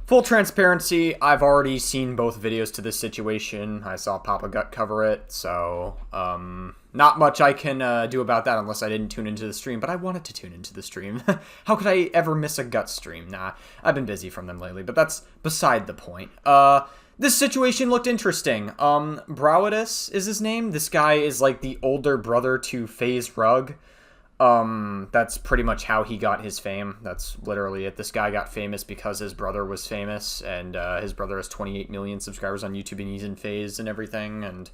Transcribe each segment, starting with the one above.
Full transparency, I've already seen both videos to this situation. I saw Papa Gut cover it, so not much I can do about that unless I didn't tune into the stream, but I wanted to tune into the stream. How could I ever miss a Gut stream? Nah, I've been busy from them lately, but that's beside the point. This situation looked interesting. Brawadis is his name. This guy is like the older brother to FaZe Rug. That's pretty much how he got his fame. That's literally it. This guy got famous because his brother was famous, and his brother has 28 million subscribers on YouTube, and he's in FaZe and everything, and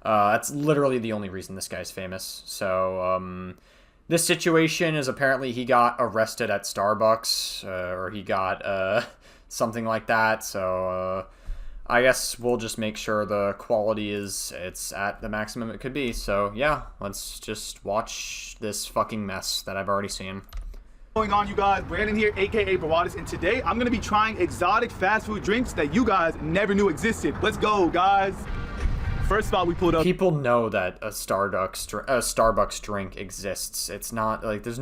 that's literally the only reason this guy's famous. So, this situation is apparently he got arrested at Starbucks, or he got, something like that, so, I guess we'll just make sure the quality it's at the maximum it could be. So, yeah, let's just watch this fucking mess that I've already seen. What's going on, you guys? Brandon here, aka Brawadis, and today I'm gonna be trying exotic fast food drinks that you guys never knew existed. Let's go, guys. First spot we pulled up. People know that a Starbucks drink exists. It's not like there's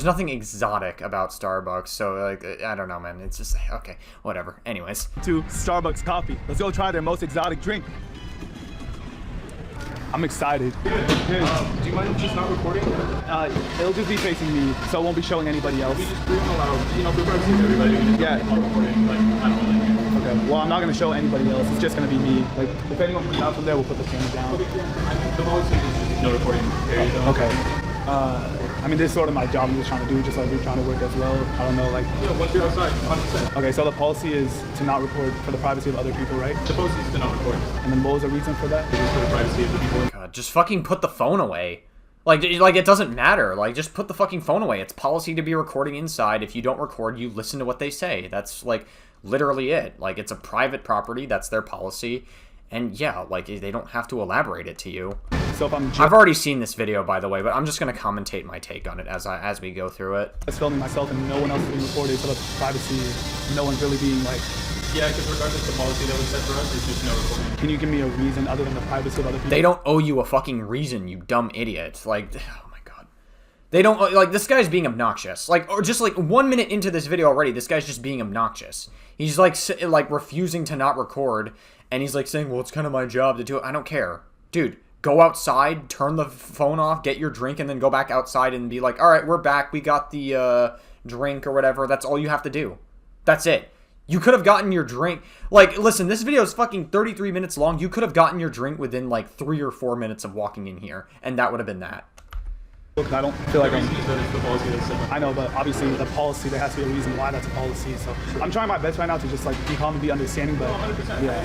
nothing exotic about Starbucks, so like I don't know, man. It's just okay, whatever. Anyways, to Starbucks coffee. Let's go try their most exotic drink. I'm excited. Do you mind just not recording? It'll just be facing me, so it won't be showing anybody else. We don't allow, you know, for privacy of everybody. Yeah. Not recording, like I don't really. Okay. Well, I'm not gonna show anybody else. It's just gonna be me. Like, if anyone comes out from there, we'll put the camera down. The policy is just no recording. Period. Okay. I mean, this is sort of my job. I'm just trying to do, just like you're trying to work as well. I don't know, like. Yeah, once you're outside, 100%. Okay, so the policy is to not record for the privacy of other people, right? The policy is to not record. And then what was the reason for that? It is for the privacy of the people. God, just fucking put the phone away. Like it doesn't matter. Like, just put the fucking phone away. It's policy to be recording inside. If you don't record, you listen to what they say. That's like literally it. Like, it's a private property. That's their policy. And yeah, like they don't have to elaborate it to you. So if I've already seen this video, by the way, but I'm just gonna commentate my take on it as we go through it. I was filming myself and no one else is being recorded, so that's privacy. No one's really being like. Yeah, because regardless, the policy that was set for us is just no recording. Can you give me a reason other than the privacy of other people? They don't owe you a fucking reason, you dumb idiot. Like, oh my god. They don't, like, this guy's being obnoxious. Like, or just like 1 minute into this video already, this guy's just being obnoxious. He's like refusing to not record, and he's like saying, well, it's kind of my job to do it. I don't care. Dude, go outside, turn the phone off, get your drink, and then go back outside and be like, all right, we're back. We got the drink or whatever. That's all you have to do. That's it. You could have gotten your drink. Like, listen, this video is fucking 33 minutes long. You could have gotten your drink within like 3 or 4 minutes of walking in here, and that would have been that. Because I don't feel like The reason is that it's the policy that's set. I know, but obviously the policy, there has to be a reason why that's a policy. So I'm trying my best right now to just like be calm and be understanding, but 100%. yeah.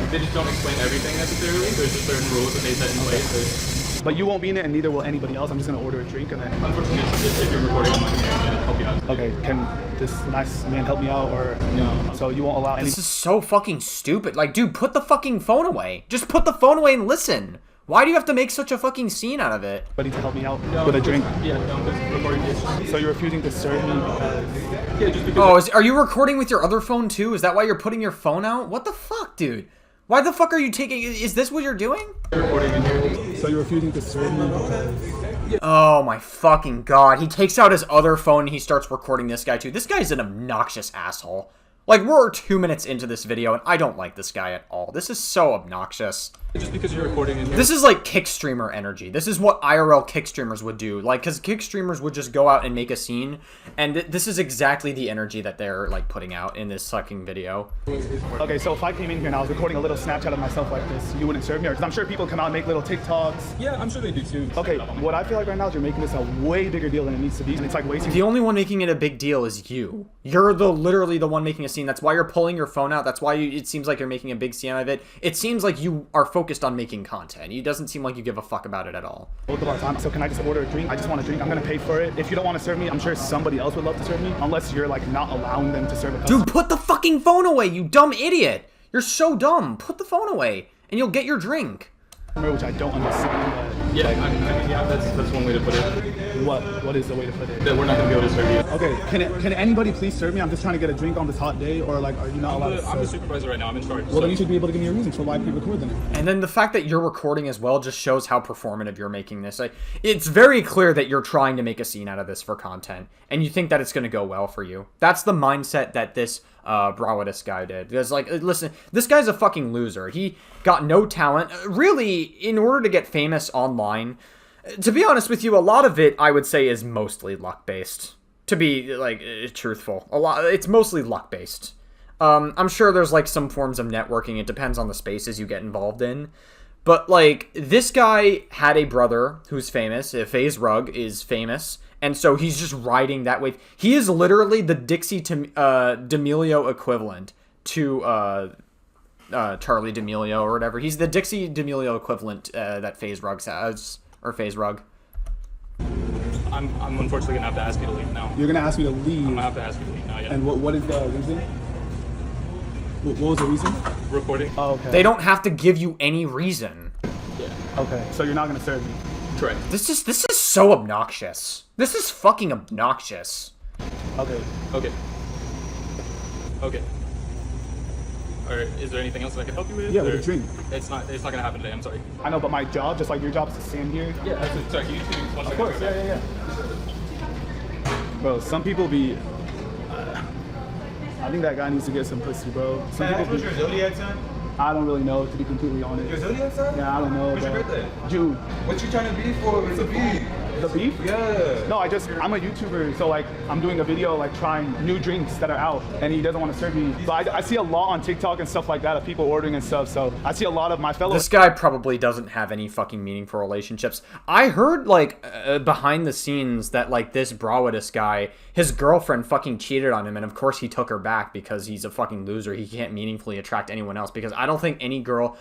They just don't explain everything necessarily. There's just certain rules that they set in place. But you won't be in it, and neither will anybody else. I'm just gonna order a drink and then. Unfortunately, if you're recording, I'm not gonna help you out. Okay, can this nice man help me out, or no? So you won't allow any. This is so fucking stupid. Like, dude, put the fucking phone away. Just put the phone away and listen. Why do you have to make such a fucking scene out of it? Anybody to help me out with a drink? Yeah, no, because recording is. So you're refusing to serve me because. Yeah, just because. Oh, are you recording with your other phone too? Is that why you're putting your phone out? What the fuck, dude? Why the fuck are you taking? Is this what you're doing? Recording in here. So you're refusing to serve me because. Oh my fucking god. He takes out his other phone and he starts recording this guy too. This guy's an obnoxious asshole. Like, we're 2 minutes into this video and I don't like this guy at all. This is so obnoxious. Just because you're recording in here. This is like kick streamer energy. This is what IRL kick streamers would do. Like, because kick streamers would just go out and make a scene. And this is exactly the energy that they're, like, putting out in this fucking video. Okay, so if I came in here and I was recording a little Snapchat of myself like this, you wouldn't serve me? Because I'm sure people come out and make little TikToks. Yeah, I'm sure they do too. Okay, what I feel like right now is you're making this a way bigger deal than it needs to be. And it's like wasting. The only one making it a big deal is you. You're literally the one making a scene. That's why you're pulling your phone out. That's why it seems like you're making a big scene out of it. It seems like you are focused on making content. It doesn't seem like you give a fuck about it at all. Both of our time. So can I just order a drink? I just want a drink. I'm gonna pay for it. If you don't want to serve me, I'm sure somebody else would love to serve me. Unless you're like not allowing them to serve a customer. Dude, put the fucking phone away, you dumb idiot. You're so dumb. Put the phone away and you'll get your drink. Which I don't understand. Yeah, I mean, yeah, that's one way to put it. What is the way to put it? That we're not gonna be able to serve you. Okay, can anybody please serve me? I'm just trying to get a drink on this hot day, or like, are you not allowed to I'm the serve? supervisor right now. I'm in charge. Well, then you should be able to give me a reason for why people record them. And then the fact that you're recording as well just shows how performative you're making this. Like, it's very clear that you're trying to make a scene out of this for content, and you think that it's going to go well for you. That's the mindset that this Brawadis guy did. Because, like, listen, this guy's a fucking loser. He got no talent. Really, in order to get famous online, to be honest with you, a lot of it, I would say, is mostly luck-based. To be, like, truthful. It's mostly luck-based. I'm sure there's, like, some forms of networking. It depends on the spaces you get involved in. But, like, this guy had a brother who's famous. FaZe Rug is famous. And so he's just riding that wave. He is literally the Dixie D'Amelio equivalent to Charlie D'Amelio or whatever. He's the Dixie D'Amelio equivalent that FaZe Rug has. Or FaZe Rug. I'm unfortunately gonna have to ask you to leave now. You're gonna ask me to leave. I'm gonna have to ask you to leave now. Yeah. And what is the reason? What was the reason? Recording. Oh, okay. They don't have to give you any reason. Yeah. Okay, so you're not gonna serve me. Correct. This is so obnoxious. This is fucking obnoxious. Okay. Okay. Okay. Or is there anything else that I can help you with? Yeah, or with a drink. It's not gonna happen today. I'm sorry. I know, but my job, just like your job, is to stand here. Yeah. Absolutely. Sorry. You too. One Of second. course. Yeah. Bro, some people be. I think that guy needs to get some pussy, bro. Some people What's be, your zodiac sign? I don't really know, to be completely honest. Your zodiac sign? Yeah, I don't know. What's your bro. birthday? June. What you trying to be for? It's a beef. The beef? Yeah. No, I'm a YouTuber, so like I'm doing a video like trying new drinks that are out, and he doesn't want to serve me. But I see a lot on TikTok and stuff like that of people ordering and stuff. So I see a lot of my fellow. This guy probably doesn't have any fucking meaningful relationships. I heard, like, behind the scenes that, like, this Brawadis guy, his girlfriend fucking cheated on him, and of course he took her back because he's a fucking loser. He can't meaningfully attract anyone else, because I don't think any girl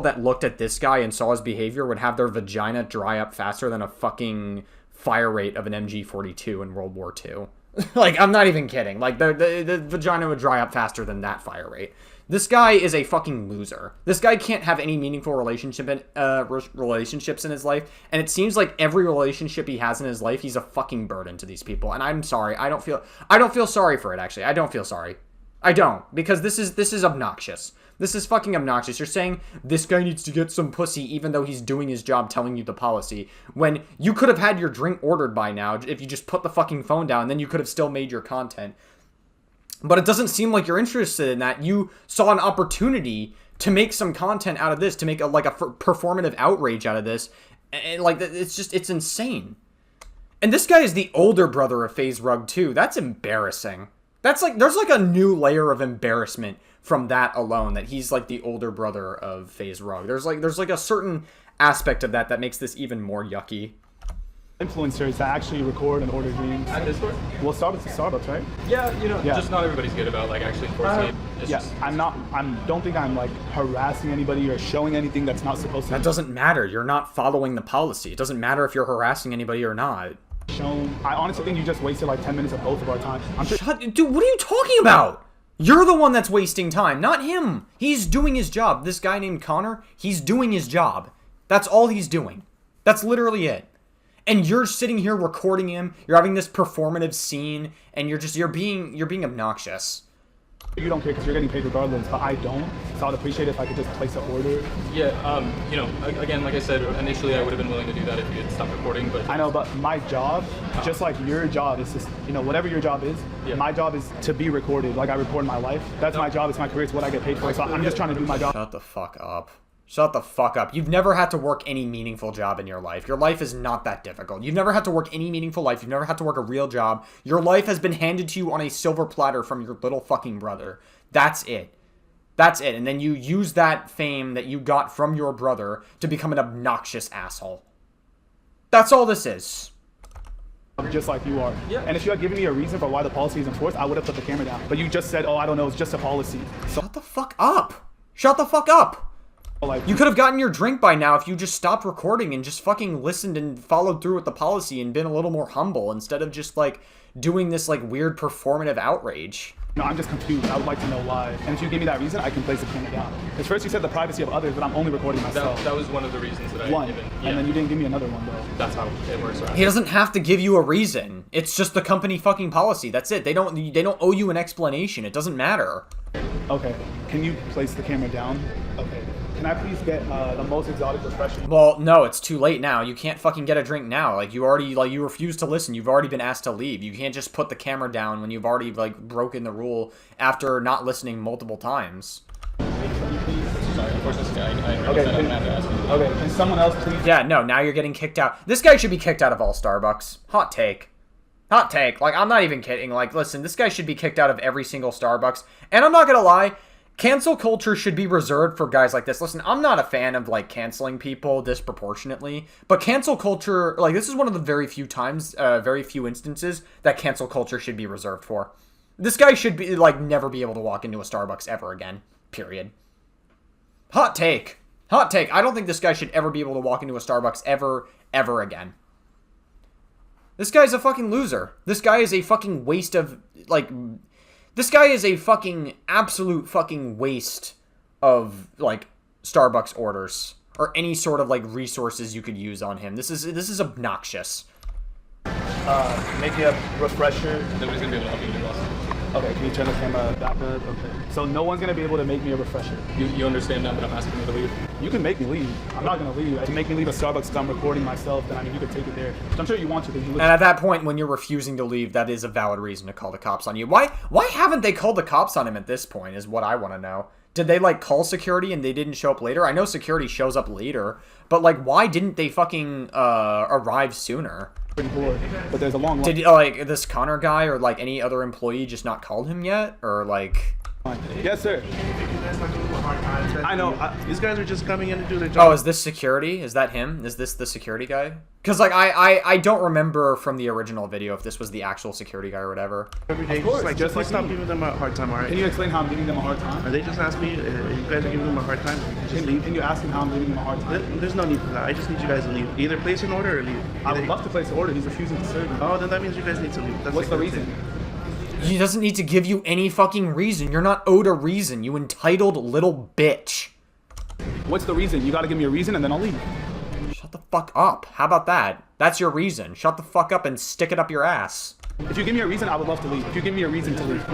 that looked at this guy and saw his behavior would have their vagina dry up faster than a fucking fire rate of an MG42 in World War II. Like, I'm not even kidding. Like, the vagina would dry up faster than that fire rate. This guy is a fucking loser. This guy can't have any meaningful relationships in his life, and it seems like every relationship he has in his life, he's a fucking burden to these people. And I'm sorry. I don't feel sorry for it, actually. I don't feel sorry. I don't, because this is obnoxious. This is fucking obnoxious. You're saying this guy needs to get some pussy even though he's doing his job telling you the policy, when you could have had your drink ordered by now if you just put the fucking phone down, then you could have still made your content. But it doesn't seem like you're interested in that. You saw an opportunity to make some content out of this, to make a performative outrage out of this. And like, it's insane. And this guy is the older brother of FaZe Rug too. That's embarrassing. That's like, there's like a new layer of embarrassment from that alone, that he's like the older brother of FaZe Rug. There's like a certain aspect of that makes this even more yucky. Influencers that actually record and order drinks. At Discord? Well, Starbucks, right? Yeah. Yeah. Just not everybody's good about like actually enforcing it. It's Yeah, just, don't think I'm like harassing anybody or showing anything that's not supposed to That be doesn't matter. You're not following the policy. It doesn't matter if you're harassing anybody or not. shown. I honestly think you just wasted like 10 minutes of both of our time. I'm sure. Dude, what are you talking about? You're the one that's wasting time, not him. He's doing his job. This guy named Connor, he's doing his job. That's all he's doing. That's literally it. And you're sitting here recording him. You're having this performative scene, and you're being obnoxious. You don't care because you're getting paid regardless, but I don't. So I'd appreciate it if I could just place an order. Yeah, again, like I said, initially I would have been willing to do that if you had stopped recording, but... I know, but my job, just like your job, is just, whatever your job is, my job is to be recorded. Like I record my life. That's my job. It's my career. It's what I get paid for. So I'm just trying to do my job. Shut the fuck up. Shut the fuck up. You've never had to work any meaningful job in your life. Your life is not that difficult. You've never had to work any meaningful life. You've never had to work a real job. Your life has been handed to you on a silver platter from your little fucking brother. That's it. That's it. And then you use that fame that you got from your brother to become an obnoxious asshole. That's all this is. Just like you are. Yeah. And if you had given me a reason for why the policy is enforced, I would have put the camera down. But you just said, oh, I don't know, it's just a policy. So Shut the fuck up. Shut the fuck up. like, You could have gotten your drink by now if you just stopped recording and just fucking listened and followed through with the policy and been a little more humble instead of just like doing this like weird performative outrage. No, I'm just confused. I would like to know why. And if you give me that reason, I can place the camera down. At first you said the privacy of others, but I'm only recording myself. That was one of the reasons that I given. Yeah. And then you didn't give me another one, though. That's how it works around. He doesn't have to give you a reason. It's just the company fucking policy. That's it. They don't owe you an explanation. It doesn't matter. Okay. Can you place the camera down? Okay. Can I please get the most exotic refreshment? Well, no, it's too late now. You can't fucking get a drink now. Like, you refuse to listen. You've already been asked to leave. You can't just put the camera down when you've already, like, broken the rule after not listening multiple times. Sorry, unfortunately, I Okay, I'm not asking. Okay, can someone else please? Yeah, no, now you're getting kicked out. This guy should be kicked out of all Starbucks. Hot take. Hot take. Like, I'm not even kidding. Like, listen, this guy should be kicked out of every single Starbucks. And I'm not gonna lie, cancel culture should be reserved for guys like this. Listen, I'm not a fan of, like, canceling people disproportionately, but cancel culture, like, this is one of the very few instances that cancel culture should be reserved for. This guy should be, like, never be able to walk into a Starbucks ever again. Period. Hot take. Hot take. I don't think this guy should ever be able to walk into a Starbucks ever again. This guy's a fucking loser. This guy is a fucking waste of, like... This guy is a fucking absolute fucking waste of, like, Starbucks orders or any sort of, like, resources you could use on him. This is obnoxious. Make me a refresher. Nobody's gonna be able to help you do this. Okay, can you turn the camera back up? Okay. So no one's gonna be able to make me a refresher. You understand now that I'm asking you to leave? You can make me leave. I'm not gonna leave. If you make me leave a Starbucks because I'm recording myself, then I mean you could take it there. Which I'm sure you want to. And at that point, when you're refusing to leave, that is a valid reason to call the cops on you. Why haven't they called the cops on him at this point is what I want to know. Did they, like, call security and they didn't show up later? I know security shows up later, but, like, why didn't they fucking arrive sooner? Pretty bored, but there's a long line. Did, like, this Connor guy or, like, any other employee just not called him yet? Or, like... Yes, sir. I know. These guys are just coming in to do their job. Oh, is this security? Is that him? Is this the security guy? Because, like, I don't remember from the original video if this was the actual security guy or whatever. Every day, Of course, just just like stop me. giving them a hard time, all right? Can you explain how I'm giving them a hard time? Are they just asked me, you guys are giving them a hard time? Just leave. Can you ask him how I'm giving them a hard time? There's no need for that. I just need you guys to leave. Either place an order or leave. I would Either- love to place an order. He's refusing to serve me. Oh, then that means you guys need to leave. That's What's the like- reason? He doesn't need to give you any fucking reason. You're not owed a reason, you entitled little bitch. What's the reason? You gotta give me a reason and then I'll leave. Shut the fuck up. How about that? That's your reason. Shut the fuck up and stick it up your ass. If you give me a reason, I would love to leave. If you give me a reason to leave.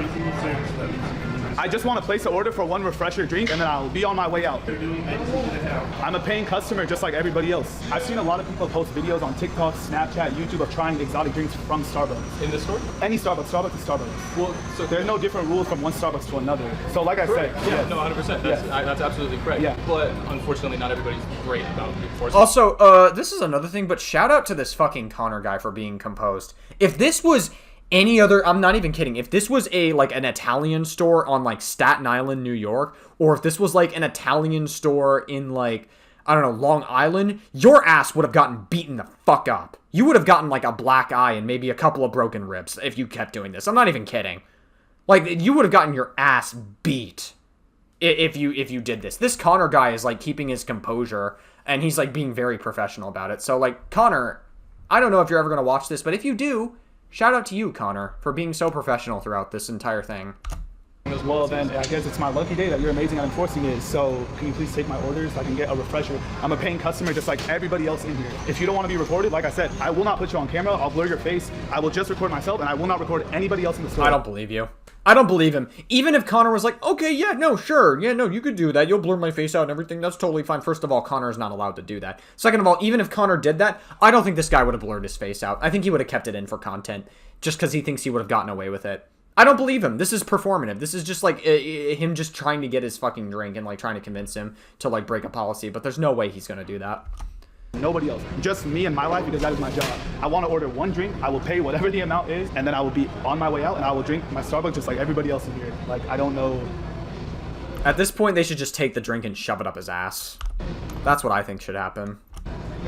I just want to place an order for one refresher drink and then I'll be on my way out. I'm a paying customer just like everybody else. I've seen a lot of people post videos on TikTok, Snapchat, YouTube of trying exotic drinks from Starbucks. In this store? Any Starbucks, Starbucks is Starbucks. Well, so There's no different rules from one Starbucks to another. So like I said, yeah, yes. no, 100%. Yes. That's absolutely correct. Yeah. But unfortunately, not everybody's great about enforcement. Also, this is another thing, but shout out to this fucking Connor guy for being composed. If this was any other, I'm not even kidding, if this was an Italian store on, like, Staten Island, New York, or if this was, like, an Italian store in, like, I don't know, Long Island, your ass would have gotten beaten the fuck up. You would have gotten, like, a black eye and maybe a couple of broken ribs if you kept doing this. I'm not even kidding. Like, you would have gotten your ass beat if you did this. This Connor guy is, like, keeping his composure, and he's, like, being very professional about it. So, like, Connor, I don't know if you're ever going to watch this, but if you do, shout out to you, Connor, for being so professional throughout this entire thing. Well, then I guess it's my lucky day that you're amazing at enforcing it. So can you please take my orders so I can get a refresher? I'm a paying customer just like everybody else in here. If you don't want to be recorded, like I said, I will not put you on camera. I'll blur your face. I will just record myself and I will not record anybody else in the store. I don't believe you. I don't believe him. Even if Connor was like, okay, yeah, no, sure. Yeah, no, you could do that. You'll blur my face out and everything. That's totally fine. First of all, Connor is not allowed to do that. Second of all, even if Connor did that, I don't think this guy would have blurred his face out. I think he would have kept it in for content just because he thinks he would have gotten away with it. I don't believe him. This is performative. This is just like him just trying to get his fucking drink and like trying to convince him to like break a policy. But there's no way he's going to do that. Nobody else. Just me and my life because that is my job. I want to order one drink. I will pay whatever the amount is. And then I will be on my way out and I will drink my Starbucks just like everybody else in here. Like, I don't know. At this point, they should just take the drink and shove it up his ass. That's what I think should happen.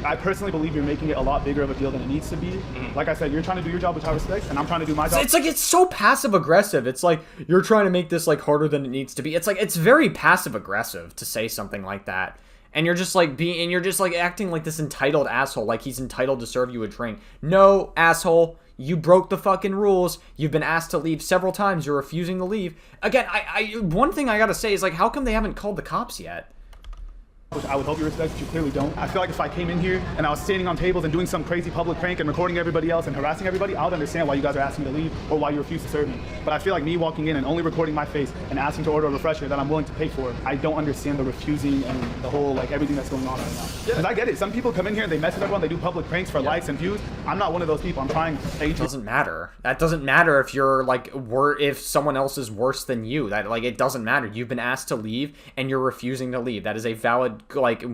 I personally believe you're making it a lot bigger of a deal than it needs to be. Like I said, you're trying to do your job, which I respect, and I'm trying to do my job. It's like, it's so passive aggressive. It's like, you're trying to make this like harder than it needs to be. It's like, it's very passive aggressive to say something like that. And you're just like acting like this entitled asshole, like he's entitled to serve you a drink. No, asshole, You broke the fucking rules. You've been asked to leave several times. You're refusing to leave. Again, one thing I gotta say is, like, how come they haven't called the cops yet? Which I would hope you respect, but you clearly don't. I feel like if I came in here and I was standing on tables and doing some crazy public prank and recording everybody else and harassing everybody, I would understand why you guys are asking me to leave or why you refuse to serve me. But I feel like me walking in and only recording my face and asking to order a refresher that I'm willing to pay for, I don't understand the refusing and the whole, like, everything that's going on right now. Because I get it. Some people come in here and they mess with everyone. They do public pranks for likes and views. I'm not one of those people. I'm trying to... It doesn't matter. That doesn't matter if you're, like, if someone else is worse than you. That, like, it doesn't matter. You've been asked to leave and you're refusing to leave. That is a valid, like,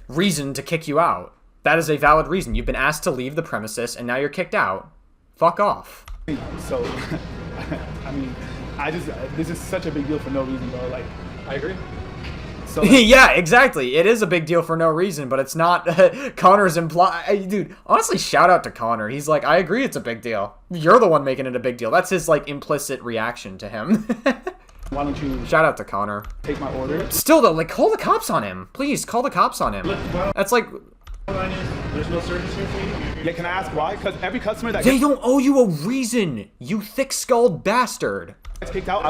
reason to kick you out. That is a valid reason. You've been asked to leave the premises and now you're kicked out. Fuck off. So, I mean, this is such a big deal for no reason, bro. Like, I agree. So, yeah, exactly. It is a big deal for no reason, but it's not. Connor's dude, honestly, shout out to Connor. He's like, I agree it's a big deal. You're the one making it a big deal. That's his, like, implicit reaction to him. why don't you Shout out to Connor. take my order? Still, though, like, call the cops on him. Please, call the cops on him. That's like... There's no service here for you. Yeah, can I ask why? Because every customer that They don't owe you a reason, you thick-skulled bastard. gets kicked out,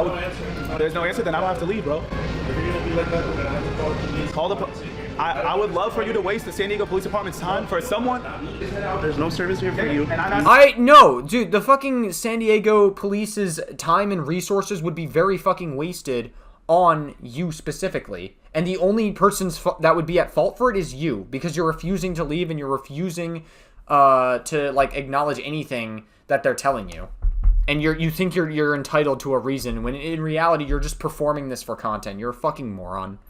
there's no answer, then I don't have to leave, bro. If you're gonna be like that, then I have to call the police. Call the I would love for you to waste the San Diego Police Department's time for someone. There's no service here for you. And I'm not... No, dude, the fucking San Diego Police's time and resources would be very fucking wasted on you specifically. And the only person that would be at fault for it is you, because you're refusing to leave and you're refusing to, like, acknowledge anything that they're telling you. And you think you're entitled to a reason, when in reality you're just performing this for content. You're a fucking moron.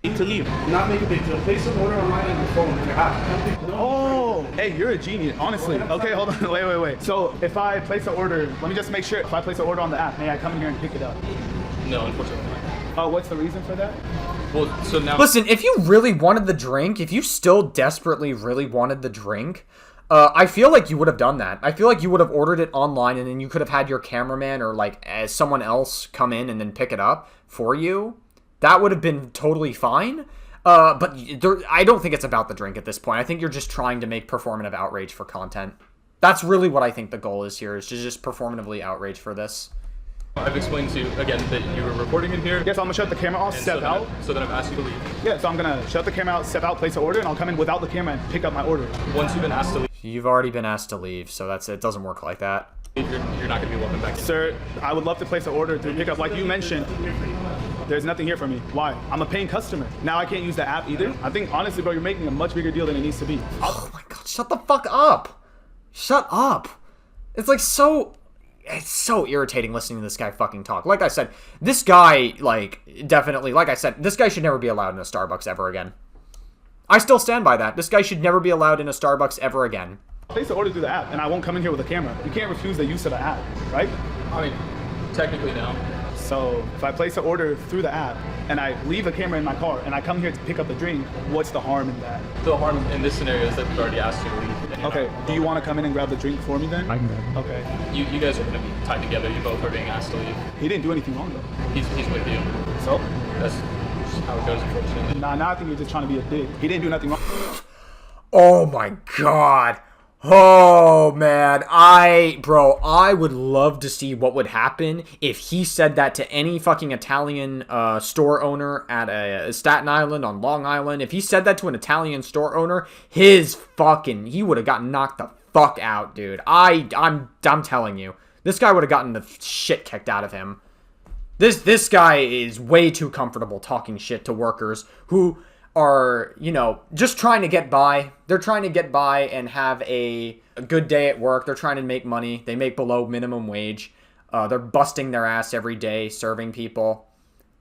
To leave. Not make a big deal. Place an order online on your phone. If you're happy. Oh, hey, you're a genius, honestly. Okay, hold on, wait. So if I place an order, let me just make sure. If I place an order on the app, may I come in here and pick it up? No, unfortunately not. Oh, what's the reason for that? Well, so now... Listen, if you really wanted the drink, if you still desperately really wanted the drink, I feel like you would have done that. I feel like you would have ordered it online and then you could have had your cameraman or, like, someone else come in and then pick it up for you. That would have been totally fine. But I don't think it's about the drink at this point. I think you're just trying to make performative outrage for content. That's really what I think the goal is here, is to just performatively outrage for this. I've explained to you, again, that you were recording in here. Yes, I'm gonna shut the camera off, and step out. So then I've asked you to leave. Yeah, so I'm gonna shut the camera out, step out, place an order, and I'll come in without the camera and pick up my order. Once you've been asked to leave, You've already been asked to leave, so it doesn't work like that. you're not going to be welcome back in. Sir, I would love to place an order through pickup. Like you mentioned, there's nothing here for me. Why? I'm a paying customer. Now I can't use the app either. I think, honestly, bro, you're making a much bigger deal than it needs to be. Oh my god, shut the fuck up. Shut up. It's like it's so irritating listening to this guy fucking talk. Like I said, this guy, like, definitely, like I said, this guy should never be allowed in a Starbucks ever again. I still stand by that. This guy should never be allowed in a Starbucks ever again. Place the order through the app, and I won't come in here with a camera. You can't refuse the use of the app, right? I mean, technically no. So if I place an order through the app, and I leave a camera in my car, and I come here to pick up the drink, what's the harm in that? The harm in this scenario is that we've already asked you to leave. Okay, do you want to come in and grab the drink for me then? I can grab it. Okay. You guys are going to be tied together. You both are being asked to leave. He didn't do anything wrong though. He's with you. So? That's just how it goes, unfortunately. Nah, now I think you're just trying to be a dick. He didn't do nothing wrong. Oh my god. Oh man, I would love to see what would happen if he said that to any fucking Italian store owner at a Staten Island on Long Island. If he said that to an Italian store owner, he would have gotten knocked the fuck out, dude. I'm telling you, this guy would have gotten the shit kicked out of him. This guy is way too comfortable talking shit to workers who are, just trying to get by. They're trying to get by and have a good day at work. They're trying to make money. They make below minimum wage. They're busting their ass every day serving people,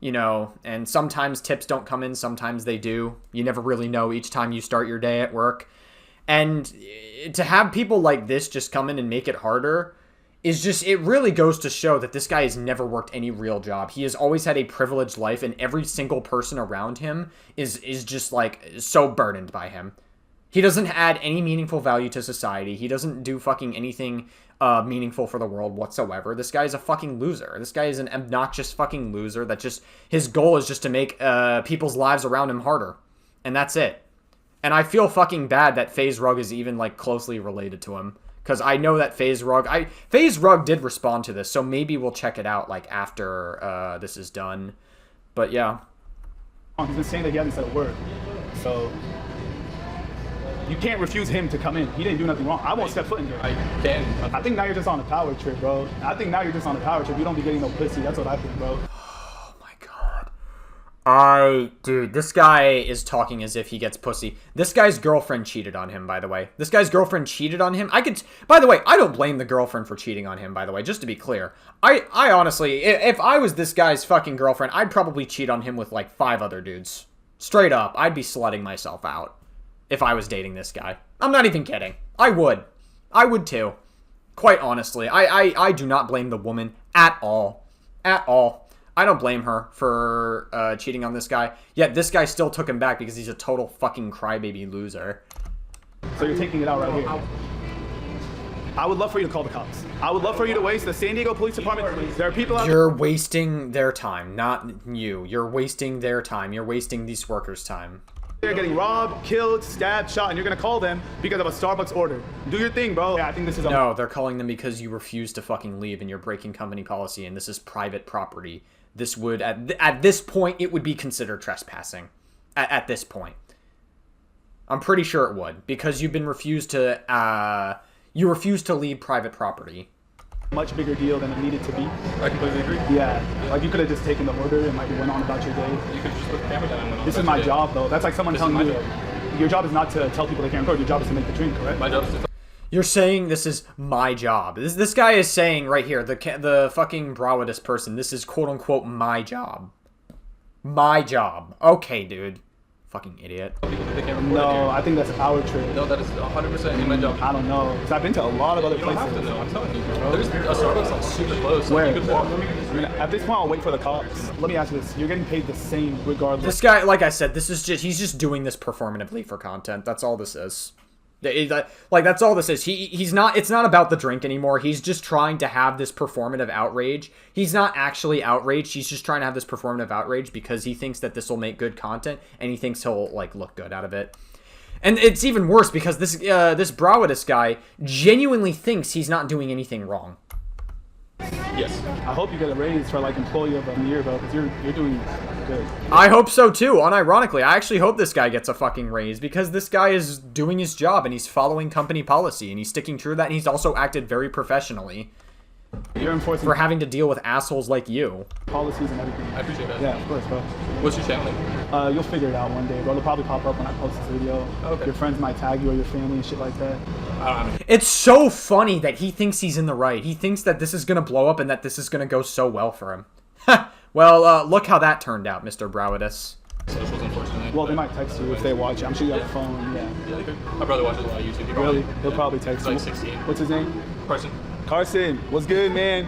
and sometimes tips don't come in. Sometimes they do. You never really know each time you start your day at work. And to have people like this just come in and make it harder it really goes to show that this guy has never worked any real job. He has always had a privileged life, and every single person around him is just, like, so burdened by him. He doesn't add any meaningful value to society. He doesn't do fucking anything meaningful for the world whatsoever. This guy is a fucking loser. This guy is an obnoxious fucking loser that his goal is just to make people's lives around him harder. And that's it. And I feel fucking bad that FaZe Rug is even, like, closely related to him. Because I know that FaZe Rug did respond to this, so maybe we'll check it out, like, after this is done. But, yeah. He's been saying that he hasn't said a word. So, you can't refuse him to come in. He didn't do nothing wrong. I won't step foot in here. I can. I think now you're just on a power trip, bro. I think now you're just on a power trip. You don't be getting no pussy. That's what I think, bro. Dude, this guy is talking as if he gets pussy. This guy's girlfriend cheated on him, by the way. This guy's girlfriend cheated on him. By the way, I don't blame the girlfriend for cheating on him, by the way, just to be clear. I honestly, if I was this guy's fucking girlfriend, I'd probably cheat on him with like 5 other dudes. Straight up, I'd be slutting myself out if I was dating this guy. I'm not even kidding. I would. I would too. Quite honestly. I do not blame the woman at all. At all. I don't blame her for cheating on this guy. Yet this guy still took him back because he's a total fucking crybaby loser. So you're taking it out right here. I would love for you to call the cops. I would love for you to waste the San Diego Police Department. There are people out there. You're wasting their time, not you. You're wasting their time. You're wasting these workers' time. They're getting robbed, killed, stabbed, shot, and you're gonna call them because of a Starbucks order. Do your thing, bro. Yeah, I think this is No, they're calling them because you refuse to fucking leave and you're breaking company policy and this is private property. This would, at this point, it would be considered trespassing. At this point. I'm pretty sure it would. Because you've been refused to, you refuse to leave private property. much bigger deal than it needed to be. I completely agree. Yeah, like you could have just taken the order and like went on about your day. You could just put the camera down and went on This is about my your day. job though. That's like someone This is telling my you job. your job is not to tell people they can't record. Your job is to make the drink, correct? My job is to You're saying this is my job. This guy is saying right here, the fucking Brawadis person, this is quote-unquote my job. My job. Okay, dude. Fucking idiot. people that they can't record No, in here. I think that's our trade. No, that is 100% in my job. I don't know, because I've been to a lot of other You don't places. have to know, I'm telling you, bro. There's a Starbucks like super close. Like, Where? you could walk. I mean, at this point, I'll wait for the cops. Let me ask you this. You're getting paid the same regardless. This guy, like I said, he's just doing this performatively for content. That's all this is. Like, that's all this is. He's not, it's not about the drink anymore. He's just trying to have this performative outrage. He's not actually outraged. He's just trying to have this performative outrage because he thinks that this will make good content and he thinks he'll, like, look good out of it. And it's even worse because this Brawadis guy genuinely thinks he's not doing anything wrong. Yes. I hope you get a raise for like employee of the year, bro, because you're doing good. I hope so too. Unironically, I actually hope this guy gets a fucking raise because this guy is doing his job and he's following company policy and he's sticking true to that and he's also acted very professionally You're enforcing for having to deal with assholes like you. policies and everything. I appreciate that. Yeah, of course, bro. What's your channel name? You'll figure it out one day, bro. It'll probably pop up when I post this video. Okay. Your friends might tag you or your family and shit like that. I don't know. It's so funny that he thinks he's in the right. He thinks that this is going to blow up and that this is going to go so well for him. Well, look how that turned out, Mr. Brawadis. Socials, unfortunately. Well, they might text you if they watch it. I'm sure you have a phone. Yeah. Yeah, they could. My brother watches a lot of YouTube. He Really? probably- He'll yeah. probably text He's you. like 16. What's his name? Carson. Carson. What's good, man?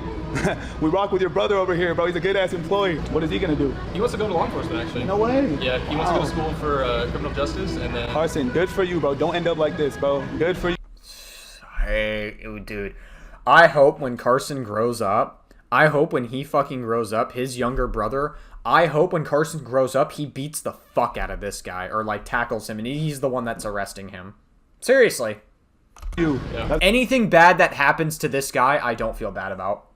We rock with your brother over here, bro. He's a good-ass employee. What is he gonna do? He wants to go to law enforcement, actually. No way. Yeah, he wants to go to Wow. school for criminal justice, and then... Carson, good for you, bro. Don't end up like this, bro. Good for you. Hey, dude. I hope when Carson grows up, I hope when he fucking grows up, his younger brother, I hope when Carson grows up, he beats the fuck out of this guy or, like, tackles him, and he's the one that's arresting him. Seriously. You. Yeah. That's Anything bad that happens to this guy, I don't feel bad about.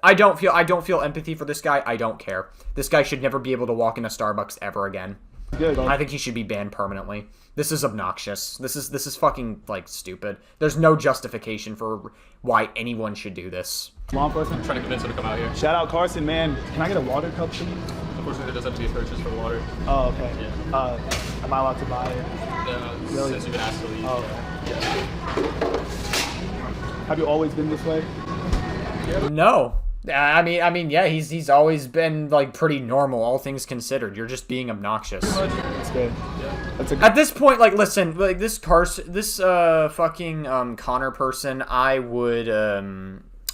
I don't feel empathy for this guy. I don't care. This guy should never be able to walk in a Starbucks ever again. good, bro. I think he should be banned permanently. This is obnoxious. This is fucking, like, stupid. There's no justification for why anyone should do this. Law enforcement. trying to convince him to come out here. Shout out Carson, man. Can I get a water cup, please? Unfortunately, there does have to be a purchase for water. Oh, okay. Yeah. Am I allowed to buy it? Really? Since you've been asked to leave. Oh, okay. Have you always been this way? No. I mean, yeah, he's always been, like, pretty normal, all things considered. You're just being obnoxious. That's good. Yeah. That's a At this point, like, listen, like, this fucking, Connor person, I would,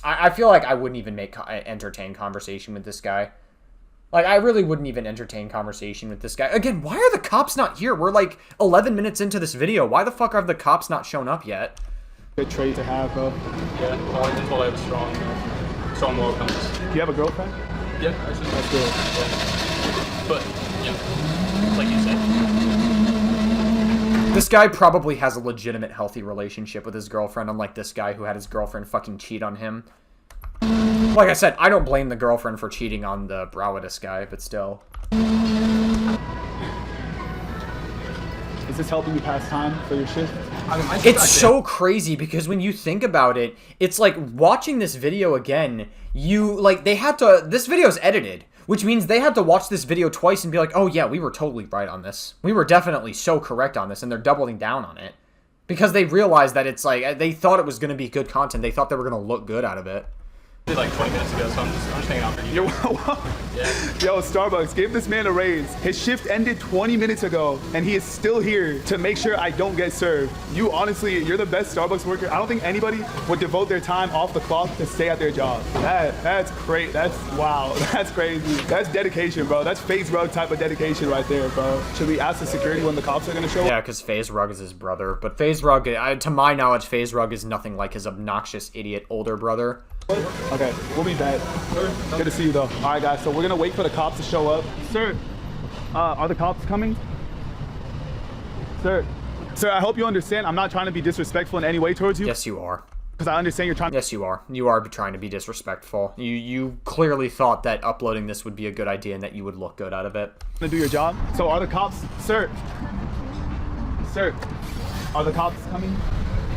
I feel like I wouldn't even entertain conversation with this guy. Like, I really wouldn't even entertain conversation with this guy. Again, why are the cops not here? We're, like, 11 minutes into this video. Why the fuck have the cops not shown up yet? good trait to have, bro. Yeah, well, I've been told I have a strong moral compass. Do you have a girlfriend? Yeah, actually. That's good. Yeah. But, yeah, like you said. This guy probably has a legitimate healthy relationship with his girlfriend, unlike this guy who had his girlfriend fucking cheat on him. Like I said, I don't blame the girlfriend for cheating on the Brawadis guy, but still. Is this helping you pass time for your shift? It's so crazy because when you think about it, it's like watching this video again, this video's edited, which means they had to watch this video twice and be like, oh yeah, we were totally right on this. We were definitely so correct on this, and they're doubling down on it. Because they realized that it's like, they thought it was going to be good content. They thought they were going to look good out of it. Like 20 minutes ago, so I'm just hanging out for you. Yo, Starbucks, give this man a raise. His shift ended 20 minutes ago, and he is still here to make sure I don't get served. You honestly, you're the best Starbucks worker. I don't think anybody would devote their time off the clock to stay at their job. That's great. Wow. That's crazy. That's dedication, bro. That's FaZe Rug type of dedication right there, bro. Should we ask the security when the cops are gonna show up? Yeah, because FaZe Rug is his brother. But FaZe Rug, to my knowledge, FaZe Rug is nothing like his obnoxious idiot older brother. Okay, we'll be back. Good to see you though. All right, guys, so we're gonna wait for the cops to show up. Sir, are the cops coming? Sir, I hope you understand. I'm not trying to be disrespectful in any way towards you. Yes, you are. Because I understand you're trying. Yes, you are. You are trying to be disrespectful. You clearly thought that uploading this would be a good idea and that you would look good out of it. To do your job. So are the cops, sir, are the cops coming?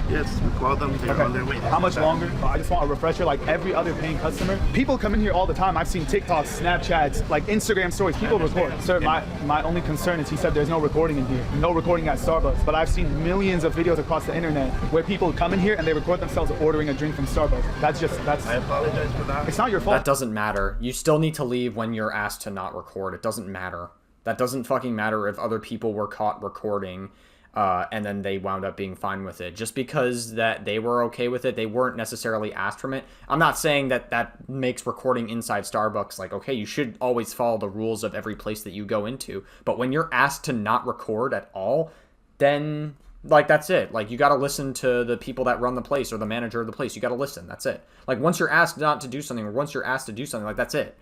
Yes, we called them. They're on their way. How much longer? I just want a refresher like every other paying customer. People come in here all the time. I've seen TikToks, Snapchats, like Instagram stories. People record. Sir, my only concern is he said there's no recording in here. No recording at Starbucks. But I've seen millions of videos across the internet where people come in here and they record themselves ordering a drink from Starbucks. That's... I apologize for that. It's not your fault. That doesn't matter. You still need to leave when you're asked to not record. It doesn't matter. That doesn't fucking matter if other people were caught recording. And then they wound up being fine with it. Just because that they were okay with it, they weren't necessarily asked from it. I'm not saying that makes recording inside Starbucks like, okay, you should always follow the rules of every place that you go into. But when you're asked to not record at all, then, like, that's it. Like, you gotta listen to the people that run the place or the manager of the place. You gotta listen. That's it. Like, once you're asked not to do something or once you're asked to do something, like, that's it.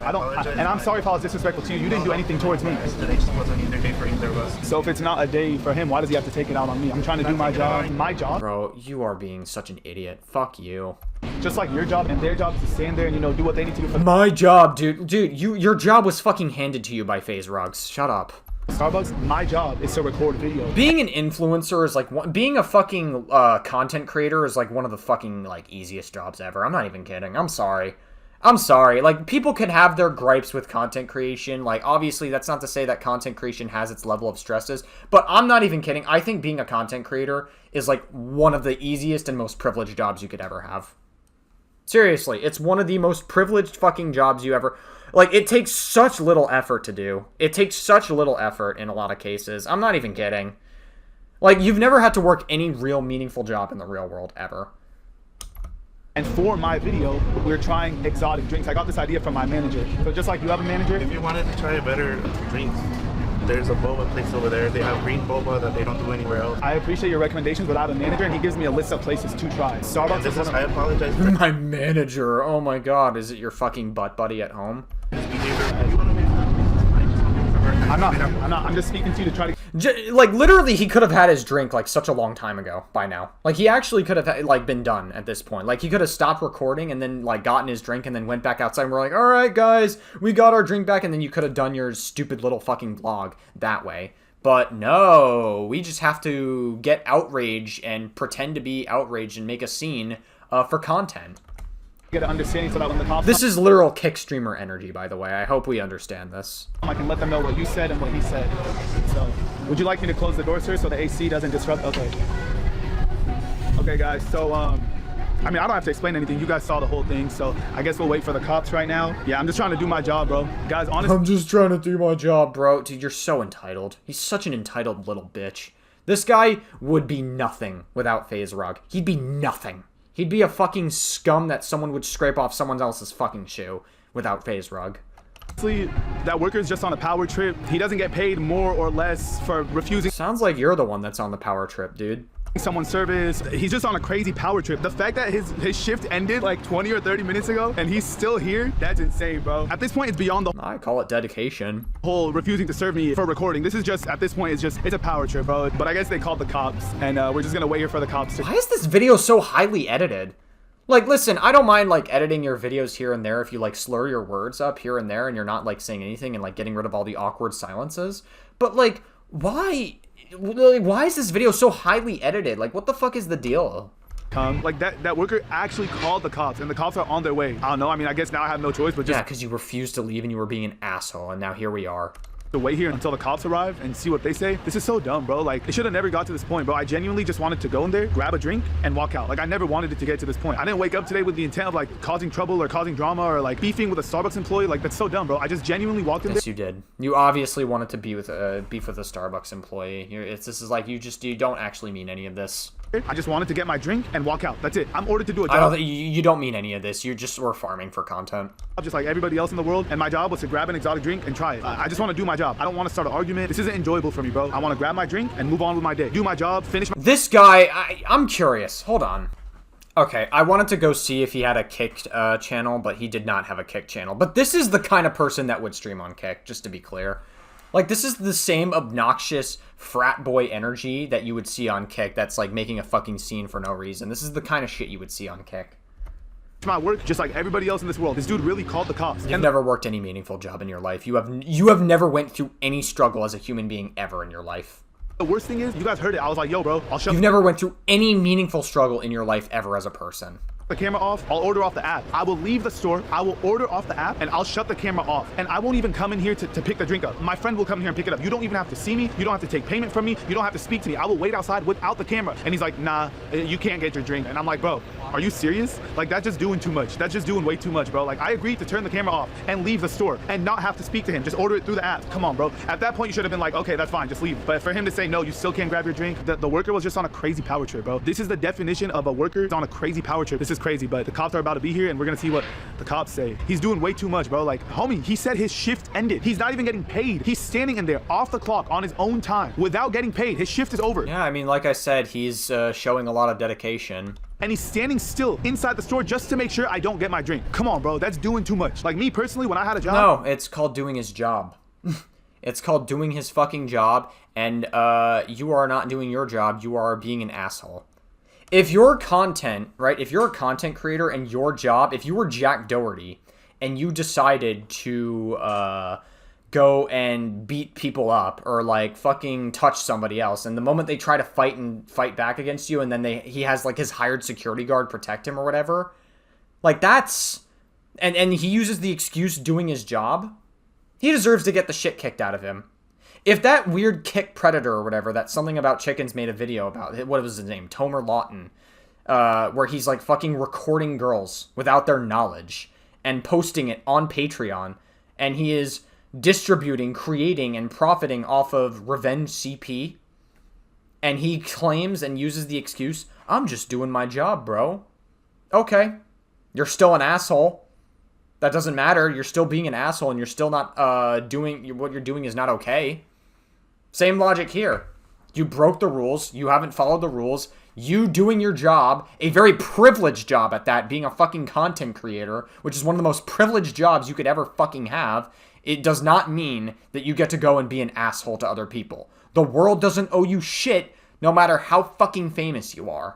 And I'm sorry if I was disrespectful to you. You didn't do anything towards me. Today just wasn't either day for either of us. So if it's not a day for him, why does he have to take it out on me? I'm trying to do my job. My job? Bro, you are being such an idiot. Fuck you. Just like your job and their job is to stand there and, do what they need to do for my job, dude. Your job was fucking handed to you by FaZe Rugs. Shut up. Starbucks. My job is to record video. Being an influencer is like being a fucking content creator is like one of the fucking like easiest jobs ever. I'm not even kidding. I'm sorry. Like, people can have their gripes with content creation. Like, obviously, that's not to say that content creation has its level of stresses. But I'm not even kidding. I think being a content creator is, like, one of the easiest and most privileged jobs you could ever have. Seriously, it's one of the most privileged fucking jobs you ever... Like, it takes such little effort to do. It takes such little effort in a lot of cases. I'm not even kidding. Like, you've never had to work any real meaningful job in the real world, ever. And for my video, we're trying exotic drinks. I got this idea from my manager. So just like you have a manager. If you wanted to try better drinks, there's a boba place over there. They have green boba that they don't do anywhere else. I appreciate your recommendations, but I have a manager and he gives me a list of places to try. Starbucks is I apologize for my manager. Oh my god, is it your fucking butt buddy at home? I'm just speaking to you to try to... Like, literally, he could have had his drink, like, such a long time ago by now. Like, he actually could have, like, been done at this point. Like, he could have stopped recording and then, like, gotten his drink and then went back outside and we're like, alright, guys, we got our drink back, and then you could have done your stupid little fucking vlog that way. But no, we just have to get outraged and pretend to be outraged and make a scene for content. Get an understanding so that when the cops... This is literal kick streamer energy, by the way. I hope we understand this. I can let them know what you said and what he said. So, would you like me to close the door, sir, so the AC doesn't disrupt? Okay. Okay, guys, so, I mean, I don't have to explain anything. You guys saw the whole thing, so I guess we'll wait for the cops right now. Yeah, I'm just trying to do my job, bro. Guys, honestly... I'm just trying to do my job, bro. Dude, you're so entitled. He's such an entitled little bitch. This guy would be nothing without FaZe Rug. He'd be nothing. He'd be a fucking scum that someone would scrape off someone else's fucking shoe without FaZe Rug. Honestly, that worker's just on a power trip. He doesn't get paid more or less for refusing... Sounds like you're the one that's on the power trip, dude. someone's service. He's just on a crazy power trip. The fact that his shift ended like 20 or 30 minutes ago and he's still here, that's insane, bro. At this point, it's beyond the I call it dedication. whole refusing to serve me for recording. This is just, at this point, it's a power trip, bro. But I guess they called the cops, and we're just gonna wait here for the cops to... Why is this video so highly edited? Like, listen, I don't mind, like, editing your videos here and there if you, like, slur your words up here and there and you're not, like, saying anything and, like, getting rid of all the awkward silences. But, like, why is this video so highly edited? Like, what the fuck is the deal? Like, that worker actually called the cops, and the cops are on their way. I don't know. I mean, I guess now I have no choice, but just... Yeah, because you refused to leave and you were being an asshole, and now here we are. to wait here until the cops arrive and see what they say. This is so dumb, bro. Like, it should have never got to this point, bro. I genuinely just wanted to go in there, grab a drink, and walk out. Like, I never wanted it to get to this point. I didn't wake up today with the intent of, like, causing trouble or causing drama or, like, beefing with a Starbucks employee. Like, that's so dumb, bro. I just genuinely walked in there. Yes, you did. You obviously wanted to be with beef with a Starbucks employee. This is like, you don't actually mean any of this. I just wanted to get my drink and walk out. That's it. I'm ordered to do a job. I don't think you don't mean any of this. You just were farming for content. I'm just like everybody else in the world, and my job was to grab an exotic drink and try it. I just want to do my job. I don't want to start an argument. This isn't enjoyable for me, bro. I want to grab my drink and move on with my day. Do my job, finish my... This guy, I'm curious. Hold on. Okay, I wanted to go see if he had a Kick channel, but he did not have a Kick channel. But this is the kind of person that would stream on Kick, just to be clear. Like, this is the same obnoxious frat boy energy that you would see on Kick that's, like, making a fucking scene for no reason. This is the kind of shit you would see on Kick. my work just like everybody else in this world. This dude really called the cops. You've never worked any meaningful job in your life. You have never went through any struggle as a human being ever in your life. The worst thing is, you guys heard it. I was like, yo, bro, I'll shut You've never went through any meaningful struggle in your life ever as a person. the camera off. I'll order off the app. I will leave the store. I will order off the app and I'll shut the camera off. And I won't even come in here to pick the drink up. My friend will come here and pick it up. You don't even have to see me. You don't have to take payment from me. You don't have to speak to me. I will wait outside without the camera. And he's like, nah, you can't get your drink. And I'm like, bro, are you serious? Like, that's just doing too much. That's just doing way too much, bro. Like, I agreed to turn the camera off and leave the store and not have to speak to him. Just order it through the app. Come on, bro. At that point, you should have been like, okay, that's fine. Just leave. But for him to say, no, you still can't grab your drink. The worker was just on a crazy power trip, bro. This is the definition of a worker on a crazy power trip. This is crazy, but the cops are about to be here and we're gonna see what the cops say. He's doing way too much, bro. Like, homie, he said his shift ended. He's not even getting paid. He's standing in there off the clock on his own time without getting paid. His shift is over. Yeah, I mean, like I said, he's showing a lot of dedication. And he's standing still inside the store just to make sure I don't get my drink. Come on, bro. That's doing too much. Like, me personally, when I had a job... No, it's called doing his job. It's called doing his fucking job, and you are not doing your job. You are being an asshole. If your content, right, if you're a content creator and your job, if you were Jack Doherty and you decided to go and beat people up or, like, fucking touch somebody else, and the moment they try to fight back against you, and then he has, like, his hired security guard protect him or whatever, like, that's... And he uses the excuse doing his job, he deserves to get the shit kicked out of him. If that weird Kick Predator or whatever, that Something About Chickens made a video about, what was his name? Tomer Lawton. Where he's like fucking recording girls without their knowledge and posting it on Patreon. And he is distributing, creating, and profiting off of revenge CP. And he claims and uses the excuse, I'm just doing my job, bro. Okay. You're still an asshole. That doesn't matter. You're still being an asshole and you're still not doing... What you're doing is not okay. Same logic here. You broke the rules. You haven't followed the rules. You doing your job, a very privileged job at that, being a fucking content creator, which is one of the most privileged jobs you could ever fucking have, it does not mean that you get to go and be an asshole to other people. The world doesn't owe you shit, no matter how fucking famous you are.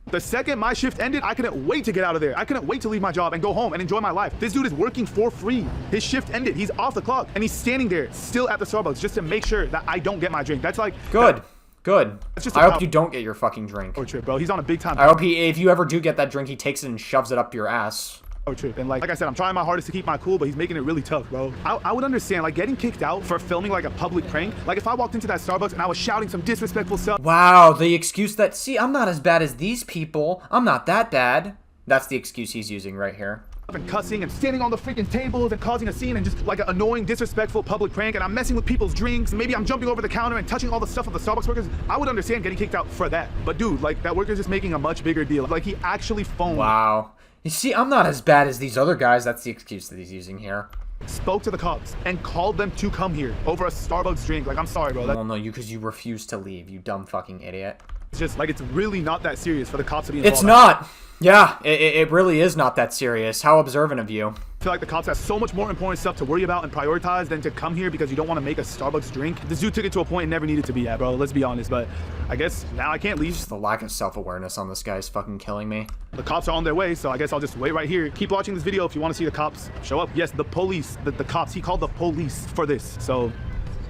The second my shift ended, I couldn't wait to get out of there. I couldn't wait to leave my job and go home and enjoy my life. This dude is working for free. His shift ended. He's off the clock. And he's standing there, still at the Starbucks, just to make sure that I don't get my drink. That's like... Good. Good. Just I hope you don't get your fucking drink. Oh, trip, bro. He's on a big time... I hope if you ever do get that drink, he takes it and shoves it up your ass. Oh, trip. And like I said, I'm trying my hardest to keep my cool, but he's making it really tough, bro. I would understand, like, getting kicked out for filming, like, a public prank. Like, if I walked into that Starbucks and I was shouting some disrespectful stuff. Wow, the excuse that, see, I'm not as bad as these people. I'm not that bad. That's the excuse he's using right here. And cussing and standing on the freaking tables and causing a scene and just, like, an annoying, disrespectful public prank. And I'm messing with people's drinks. Maybe I'm jumping over the counter and touching all the stuff of the Starbucks workers. I would understand getting kicked out for that. But, dude, like, that worker's just making a much bigger deal. Like, he actually phoned. Wow. You see, I'm not as bad as these other guys. That's the excuse that he's using here. Spoke to the cops and called them to come here over a Starbucks drink. Like, I'm sorry, bro. Well, no, because you refused to leave, you dumb fucking idiot. It's just like, it's really not that serious for the cops to be involved. It's not. Yeah, it really is not that serious. How observant of you. I feel like the cops have so much more important stuff to worry about and prioritize than to come here because you don't want to make a Starbucks drink. This dude took it to a point it never needed to be at, bro. Let's be honest. But I guess now I can't leave. Just the lack of self-awareness on this guy is fucking killing me. The cops are on their way, so I guess I'll just wait right here. Keep watching this video if you want to see the cops show up. Yes, the police, the cops. He called the police for this. So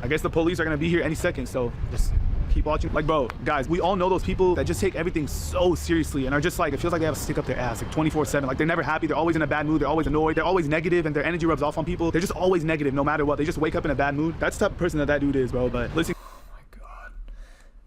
I guess the police are going to be here any second. So just keep watching. Like, bro, guys, we all know those people that just take everything so seriously and are just like, it feels like they have a stick up their ass like 24/7. Like, they're never happy. They're always in a bad mood. They're always annoyed. They're always negative, and their energy rubs off on people. They're just always negative no matter what. They just wake up in a bad mood. That's the type of person that dude is, bro. But listen. Oh my god.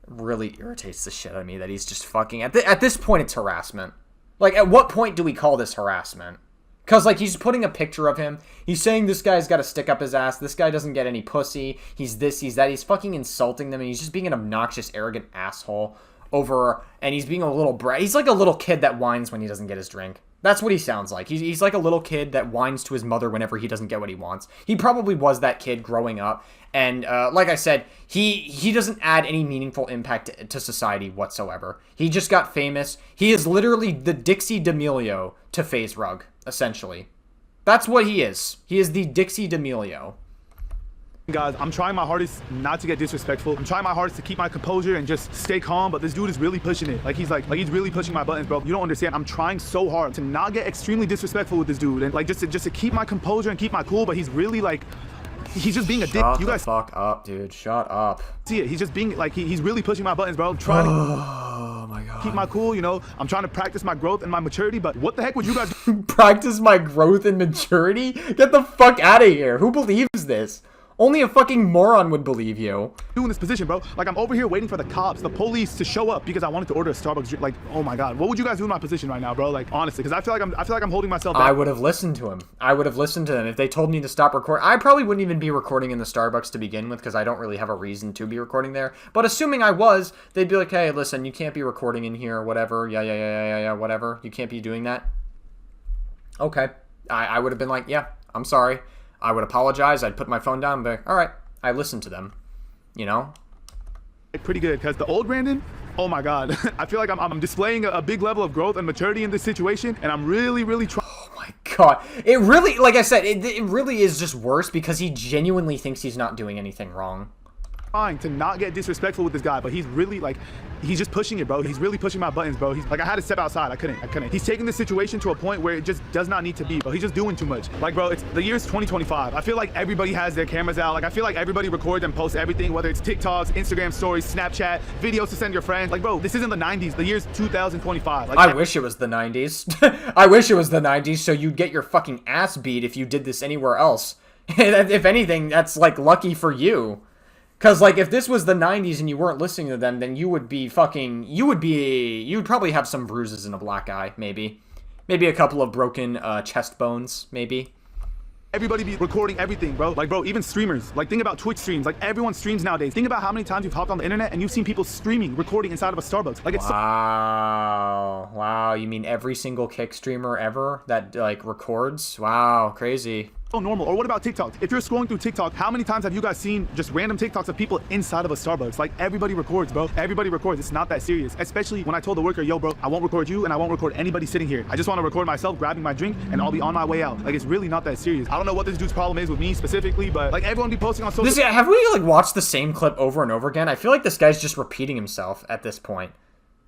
It really irritates the shit out of me that he's just fucking... At this point, it's harassment. Like, at what point do we call this harassment? Because, like, he's putting a picture of him. He's saying this guy's got to stick up his ass. This guy doesn't get any pussy. He's this, he's that. He's fucking insulting them, and he's just being an obnoxious, arrogant asshole over... And he's being a little brat. He's like a little kid that whines when he doesn't get his drink. That's what he sounds like. He's like a little kid that whines to his mother whenever he doesn't get what he wants. He probably was that kid growing up. And like I said, he doesn't add any meaningful impact to society whatsoever. He just got famous. He is literally the Dixie D'Amelio to FaZe Rug, essentially. That's what he is. He is the Dixie D'Amelio. Guys, I'm trying my hardest not to get disrespectful. I'm trying my hardest to keep my composure and just stay calm, but this dude is really pushing it. Like he's really pushing my buttons, bro. You don't understand. I'm trying so hard to not get extremely disrespectful with this dude and like just to keep my composure and keep my cool, but he's really like, he's just being a dick. You guys fuck up, dude. Shut up. See it. He's just being like, he's really pushing my buttons, bro. I'm trying to oh my god. keep my cool, you know. I'm trying to practice my growth and my maturity, but what the heck would you guys practice my growth and maturity? Get the fuck out of here. Who believes this? Only a fucking moron would believe you. do in this position, bro? Like, I'm over here waiting for the cops, the police to show up because I wanted to order a Starbucks drink. Like, oh my god, what would you guys do in my position right now, bro? Like, honestly, because I feel like I'm holding myself back. I would have listened to him. I would have listened to them. If they told me to stop recording, I probably wouldn't even be recording in the Starbucks to begin with because I don't really have a reason to be recording there. But assuming I was, they'd be like, hey, listen, you can't be recording in here, whatever. Yeah, whatever. You can't be doing that. Okay. I would have been like, yeah, I'm sorry. I would apologize. I'd put my phone down and be like, all right. I listened to them, you know? Pretty good, because the old Brandon, oh my god, I feel like I'm displaying a big level of growth and maturity in this situation, and I'm really trying. Oh my god. It really, like I said, it really is just worse because he genuinely thinks he's not doing anything wrong. To not get disrespectful with this guy, but he's really like, he's just pushing it, bro. He's really pushing my buttons, bro. He's like, I had to step outside. I couldn't. He's taking this situation to a point where it just does not need to be, bro. He's just doing too much. Like, bro, it's the year's 2025. I feel like everybody has their cameras out. Like, I feel like everybody records and posts everything, whether it's TikToks, Instagram stories, Snapchat, videos to send your friends. Like, bro, this isn't the 90s. The year's 2025. Like, I wish it was the 90s. I wish it was the 90s so you'd get your fucking ass beat if you did this anywhere else. If anything, that's like lucky for you. Because, like, if this was the 90s and you weren't listening to them, then you would be fucking... You'd probably have some bruises and a black eye, maybe. Maybe a couple of broken chest bones, maybe. Everybody be recording everything, bro. Like, bro, even streamers. Like, think about Twitch streams. Like, everyone streams nowadays. Think about how many times you've hopped on the internet and you've seen people streaming, recording inside of a Starbucks. Like, it's wow. Wow, you mean every single Kick streamer ever that, like, records? Wow, crazy. so normal. Or what about TikTok? If you're scrolling through TikTok, how many times have you guys seen just random TikToks of people inside of a Starbucks? Like, everybody records, bro. Everybody records. It's not that serious. Especially when I told the worker, yo, bro, I won't record you and I won't record anybody sitting here. I just want to record myself grabbing my drink and I'll be on my way out. Like, it's really not that serious. I don't know what this dude's problem is with me specifically, but like everyone be posting on social. Have we like watched the same clip over and over again? I feel like this guy's just repeating himself at this point.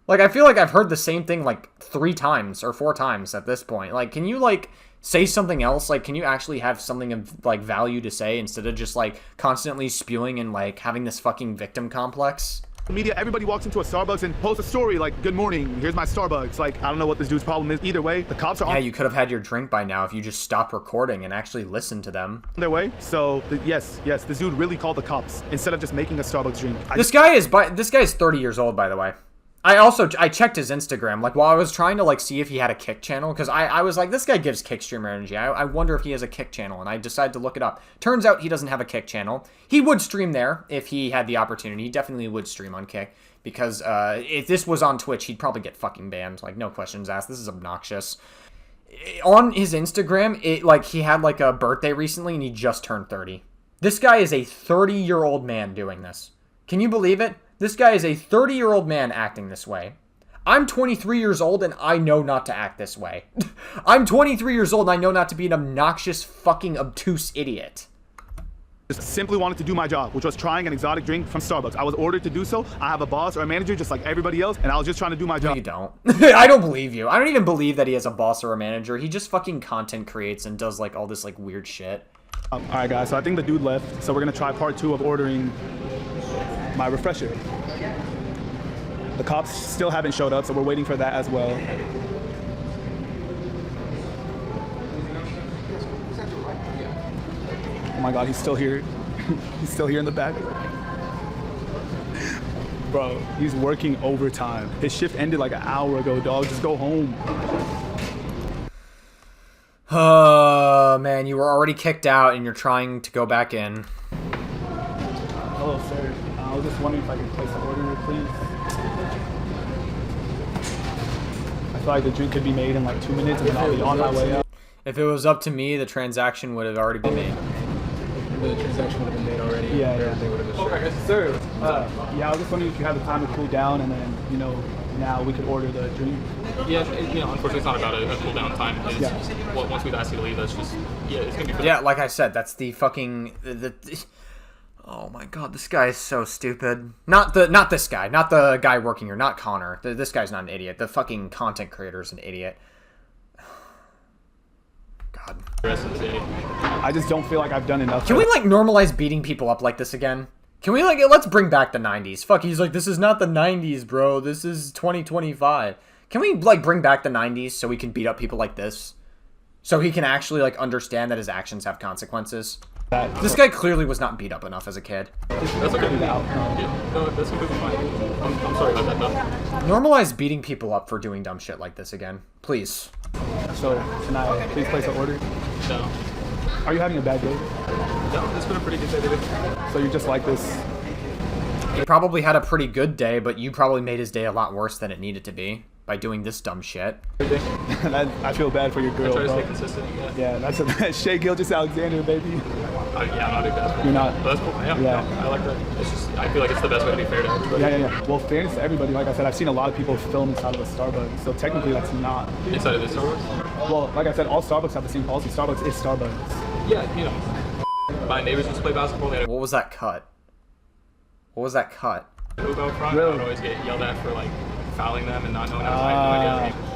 Like, I feel like I've heard the same thing like 3 times or 4 times at this point. Like, can you like say something else? Like, can you actually have something of like value to say instead of just like constantly spewing and like having this fucking victim complex? Media, everybody walks into a Starbucks and posts a story like, good morning, here's my Starbucks. Like, I don't know what this dude's problem is. Either way, the cops are on you could have had your drink by now if you just stopped recording and actually listened to them. their way. So yes, this dude really called the cops instead of just making a Starbucks drink. This guy is 30 years old, by the way. I checked his Instagram, like, while I was trying to, like, see if he had a Kick channel, because I was like, this guy gives Kick streamer energy. I wonder if he has a Kick channel, and I decided to look it up. Turns out he doesn't have a Kick channel. He would stream there if he had the opportunity. He definitely would stream on Kick, because if this was on Twitch, he'd probably get fucking banned. Like, no questions asked. This is obnoxious. On his Instagram, he had, like, a birthday recently, and he just turned 30. This guy is a 30-year-old man doing this. Can you believe it? This guy is a 30-year-old man acting this way. I'm 23 years old and I know not to act this way. I'm 23 years old and I know not to be an obnoxious, fucking obtuse idiot. Just simply wanted to do my job, which was trying an exotic drink from Starbucks. I was ordered to do so. I have a boss or a manager just like everybody else, and I was just trying to do my job. You don't. I don't believe you. I don't even believe that he has a boss or a manager. He just fucking content creates and does like all this like weird shit. All right, guys, so I think the dude left, so we're gonna try part 2 of ordering my refresher. The cops still haven't showed up, so we're waiting for that as well. Oh my God, he's still here. He's still here in the back. Bro, he's working overtime. His shift ended like an hour ago, dog. Just go home. Oh, man, you were already kicked out and you're trying to go back in. Hello, sir. I was just wondering if I could place an order, please. I feel like the drink could be made in like 2 minutes and then I'll be on my way out. If it was up to me, the transaction would have already been made. The transaction would have been made already. Yeah. Everything would have been Okay, sir. Yeah, I was just wondering if you had the time to cool down and then, you know, now we could order the drink. Yeah, unfortunately, it's not about a cool down time. It's, well, once we've asked you to leave, that's just, it's gonna be. Yeah, like I said, that's the fucking oh my God, this guy is so stupid. Not this guy, not the guy working here, not Connor. This guy's not an idiot. The fucking content creator is an idiot. God. The rest of the day. I just don't feel like I've done enough. Can we like normalize beating people up like this again? Can we like, let's bring back the 90s. Fuck, he's like, this is not the 90s, bro. This is 2025. Can we like bring back the 90s so we can beat up people like this? So he can actually like understand that his actions have consequences? This guy clearly was not beat up enough as a kid. That's okay. Yeah, no, that's completely fine. I'm sorry about that, though. Normalize beating people up for doing dumb shit like this again. Please. So, can I please place an order? No. Are you having a bad day? No, it's been a pretty good day today. So you're just like this? He probably had a pretty good day, but you probably made his day a lot worse than it needed to be by doing this dumb shit. I feel bad for your girl, I try to bro. stay consistent, Yeah, that's Shea Gilgeous-Alexander, baby. Yeah, I'm not a big bad. You're not? But that's cool. Yeah, no, I like that. It's just, I feel like it's the best way to be fair to everybody. Yeah. Well, fairness to everybody, like I said, I've seen a lot of people film inside of a Starbucks, so technically that's not. Inside of this Starbucks? Well, like I said, all Starbucks have the same policy. Starbucks is Starbucks. Yeah, my neighbors used to play basketball. They had a What was that cut? What was that cut? hoop out front. Really? I would always get yelled at for like fouling them and not knowing how to fight.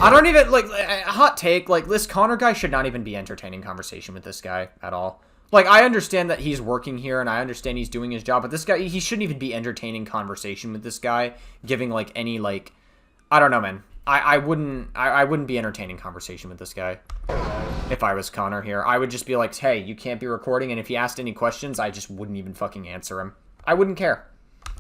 I don't even, like, a hot take, like, this Connor guy should not even be entertaining conversation with this guy at all. Like, I understand that he's working here, and I understand he's doing his job, but this guy, he shouldn't even be entertaining conversation with this guy, giving, like, any, like, I don't know, man. I wouldn't be entertaining conversation with this guy if I was Connor here. I would just be like, hey, you can't be recording, and if he asked any questions, I just wouldn't even fucking answer him. I wouldn't care.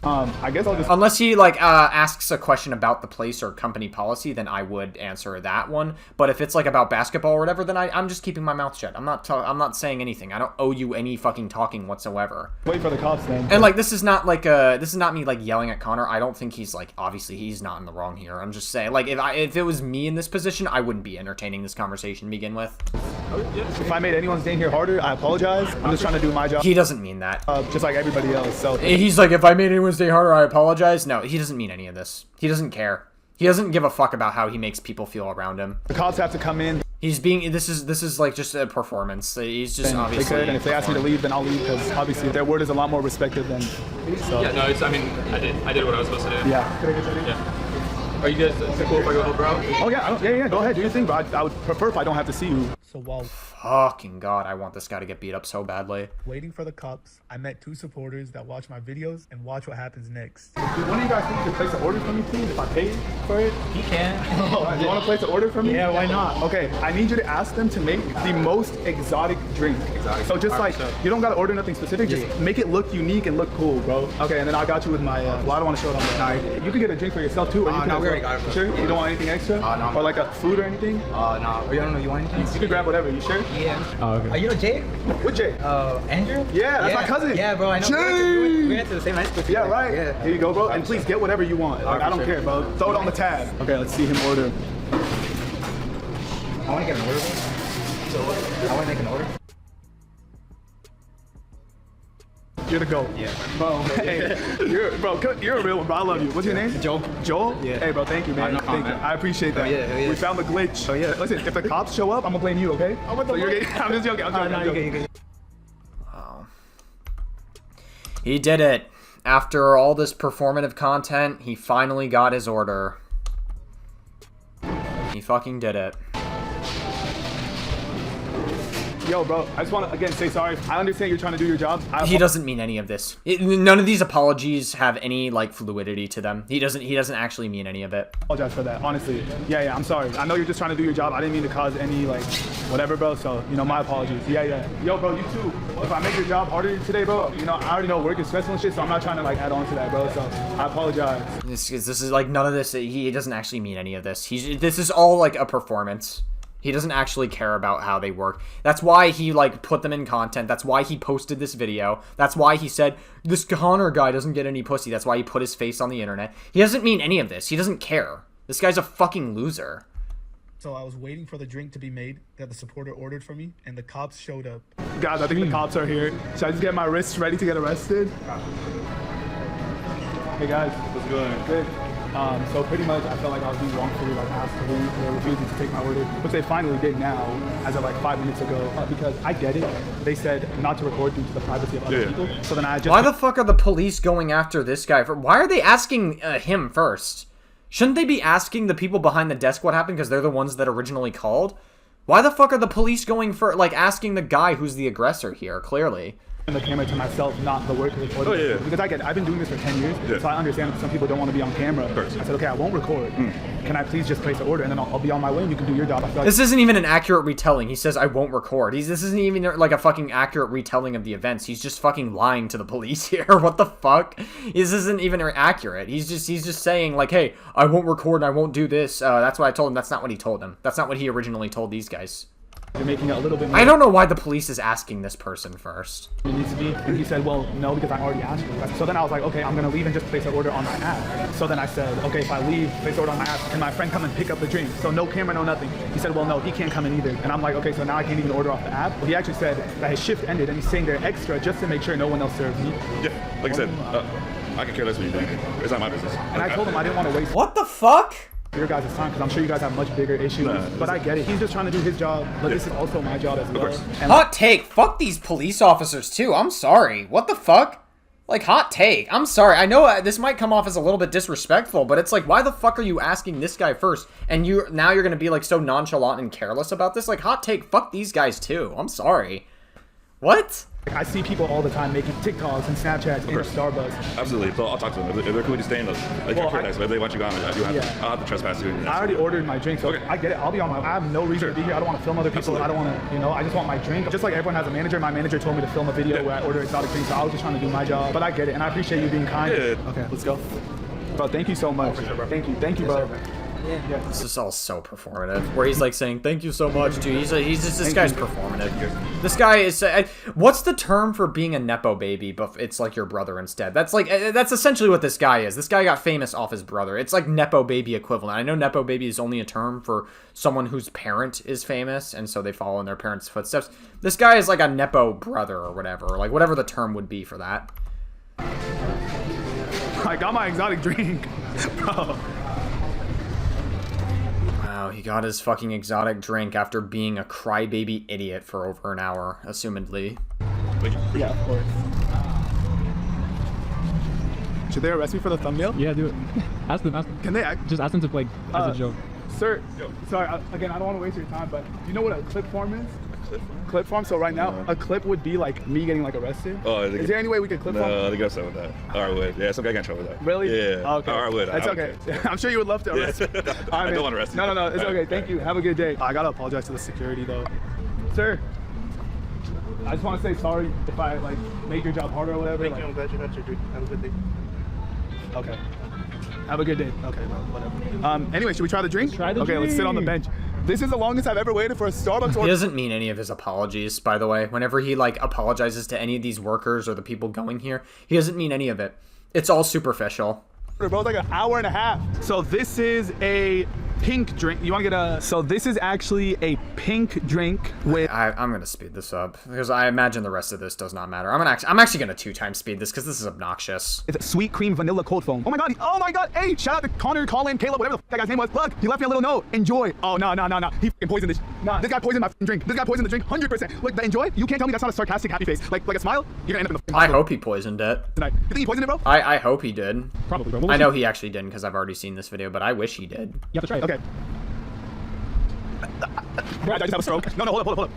I guess I'll just... Unless he, like, asks a question about the place or company policy, then I would answer that one. But if it's, like, about basketball or whatever, then I'm just keeping my mouth shut. I'm not saying anything. I don't owe you any fucking talking whatsoever. Wait for the cops, then. And, like, this is not, like, this is not me, like, yelling at Connor. I don't think he's, like, obviously he's not in the wrong here. I'm just saying, like, if it was me in this position, I wouldn't be entertaining this conversation to begin with. If I made anyone's day here harder, I apologize. I'm just trying to do my job. He doesn't mean that. Just like everybody else, so... He's like, if I made anyone's day harder, I apologize. No, he doesn't mean any of this. He doesn't care. He doesn't give a fuck about how he makes people feel around him. The cops have to come in. He's being, this is like just a performance. He's just obviously... They could, and if they ask me to leave, then I'll leave, because obviously their word is a lot more respected than... So. Yeah, no, it's, I mean, I did what I was supposed to do. Yeah. Yeah. Are you guys, is it cool if I go help her out? Oh, yeah, go ahead, do your thing, but I would prefer if I don't have to see you. So while Fucking God, I want this guy to get beat up so badly. waiting for the cops, I met 2 supporters that watch my videos and watch what happens next. Do one of you guys think you could place an order for me, please, if I pay for it? He can. You want to place an order for me? Yeah, why not? Okay, I need you to ask them to make the most exotic drink. So just like, you don't got to order nothing specific, just make it look unique and look cool, bro. Okay, and then I got you with my, well, I don't want to show it on the... You can get a drink for yourself too, or you can... No, we already got it. Sure? You don't want anything extra? No. Or like a food or anything? No. I don't know. You want anything? You can grab whatever, you sure? Yeah. Oh, okay. You know Jay? What Jay? Andrew? Yeah, that's my cousin. Yeah, bro, I know. Jay! We went to the same high school. Yeah, right. Yeah. Here you go, bro. And please get whatever you want. Like, I don't care, bro. Throw it on the tab. Okay, let's see him order. I want to get an order. I want to make an order. You're the GOAT. Yeah. Bro, hey, you're a real one, bro. I love you. What's your name? Joel. Joel? Yeah. Hey, bro, thank you, man. no problem, Thank you. man. I appreciate that. Oh, yeah. We found the glitch. Oh, yeah. Listen, if the cops show up, I'm gonna blame you, okay? So you're getting, I'm just joking. I'm joking. Wow. He did it. After all this performative content, he finally got his order. He fucking did it. Yo, bro, I just want to, again, say sorry. I understand you're trying to do your job. He doesn't mean any of this. None of these apologies have any, like, fluidity to them. He doesn't actually mean any of it. Apologize for that, honestly. Yeah, I'm sorry. I know you're just trying to do your job. I didn't mean to cause any, like, whatever, bro. So, you know, my apologies. Yeah. Yo, bro, you too. If I make your job harder today, bro, you know, I already know work is stressful and shit, so I'm not trying to, like, add on to that, bro. So, I apologize. This is, like, none of this. He doesn't actually mean any of this. This is all, like, a performance. He doesn't actually care about how they work. That's why he, like, put them in content. That's why he posted this video. That's why he said, this Connor guy doesn't get any pussy. That's why he put his face on the internet. He doesn't mean any of this. He doesn't care. This guy's a fucking loser. So I was waiting for the drink to be made that the supporter ordered for me, and the cops showed up. Guys, I think the cops are here. Should I just get my wrists ready to get arrested? Hey, guys. What's good? Good. So pretty much, I felt like I was being wrongfully like asked to leave. They're refusing to take my order, which they finally did now, as of like 5 minutes ago. Because I get it. They said not to record due to the privacy of other people. So then I just. Why the fuck are the police going after this guy? Why are they asking him first? Shouldn't they be asking the people behind the desk what happened because they're the ones that originally called? Why the fuck are the police going for, like, asking the guy who's the aggressor here, clearly? The camera to myself, not the worker recording. Oh, yeah. Because I've been doing this for 10 years, Yeah. so I understand that some people don't want to be on camera. I said, okay, I won't record. Can I please just place an order and then I'll be on my way and you can do your job. I feel like This isn't even an accurate retelling. He says, I won't record. This isn't even, like, a fucking accurate retelling of the events. He's just fucking lying to the police here. What the fuck? This isn't even accurate. He's just saying, like, hey, I won't record and I won't do this. That's what I told him. That's not what he told them. That's not what he originally told these guys. you're making it a little bit more. I don't know why the police is asking this person first. It needs to be. And he said, well, no, because I already asked you. So then I was like, okay, I'm going to leave and just place an order on my app. So then I said, okay, if I leave, place an order on my app, can my friend come and pick up the drink? So no camera, no nothing. He said, well, no, he can't come in either. And I'm like, okay, so now I can't even order off the app. Well, he actually said that his shift ended and he's staying there extra just to make sure no one else serves me. Yeah, like I said, I can care less what you're doing. It's not my business. And I told him I didn't want to waste What the fuck? your guys' time because I'm sure you guys have much bigger issues. But I get it. He's just trying to do his job, but this is also my job as well. course. And Hot take. Fuck these police officers, too. I'm sorry. What the fuck? Like, hot take. I'm sorry. I know this might come off as a little bit disrespectful, but it's like, why the fuck are you asking this guy first? And now you're going to be, like, so nonchalant and careless about this? Like, hot take. Fuck these guys, too. I'm sorry. What? I see people all the time making TikToks and Snapchats in a Starbucks. Absolutely. So I'll talk to them. If they're cool to stay in, like, Well, you're nice. But if they want you gone, I'll have to trespass you. I already ordered my drink, so Okay. I get it. I'll be on my. I have no reason to be here. I don't want to film other people. Absolutely. I don't want to, I just want my drink. Just like everyone has a manager. My manager told me to film a video where I order exotic drinks, so I was just trying to do my job. But I get it, and I appreciate you being kind. Yeah. Okay, let's go. Bro, thank you so much. Thank you, bro. This is all so performative. Where he's like saying, thank you so much, dude. He's just, this guy's performative. This guy is, what's the term for being a Nepo baby, but it's like your brother instead? That's like, that's essentially what this guy is. This guy got famous off his brother. It's like Nepo baby equivalent. I know Nepo baby is only a term for someone whose parent is famous, and so they follow in their parents' footsteps. This guy is like a Nepo brother or whatever, or like whatever the term would be for that. I got my exotic drink, bro. Wow, he got his fucking exotic drink after being a crybaby idiot for over an hour, assumedly. Yeah, of course. Should they arrest me for the thumbnail? Yeah, do it. Ask them. Can they? Just ask them to like as a joke. Sir, sorry, again, I don't want to waste your time, but do you know what a clip form is? Clip form? So right now, a clip would be like me getting like arrested. Oh, is there any way we could clip form? No, they got something with that. All right, would. Yeah, some guy got in trouble with that. Really? Yeah. Oh, okay. All right, would. That's okay. I'm sure you would love to arrest me. All right, I man. don't want to arrest you. No, it's All okay. right, Thank you. Have a good day. I gotta apologize to the security though. Sir, I just want to say sorry if I like made your job harder or whatever. Thank you. I'm glad you got your drink. Have a good day. Okay. Have a good day. Okay, well, whatever. Anyway, should we try the drink? Try the Okay, let's sit on the bench. This is the longest I've ever waited for a Starbucks He order. doesn't mean any of his apologies, by the way. Whenever he, like, apologizes to any of these workers or the people going here, he doesn't mean any of it. It's all superficial. Bro, it's like an hour and a half. So this is a pink drink. You want to get a... So this is actually a pink drink with... I'm gonna speed this up because I imagine the rest of this does not matter. I'm actually gonna 2x speed this because this is obnoxious. It's sweet cream vanilla cold foam. Oh my god. Oh my god. Hey, shout out to Connor, Colin, Caleb, whatever the that guy's name was. Look, he left me a little note. Enjoy. Oh, no. He f***ing poisoned this. Nah, this guy poisoned my drink. This guy poisoned the drink 100%. Look, the enjoy, you can't tell me that's not a sarcastic happy face. Like a smile, you're gonna end up in the I hope he poisoned it. tonight. You think he poisoned it, bro? I hope he did. Probably, bro. I know he actually didn't because I've already seen this video, but I wish he did. You have to try it. Okay. Bro, I just have a stroke. No, hold up.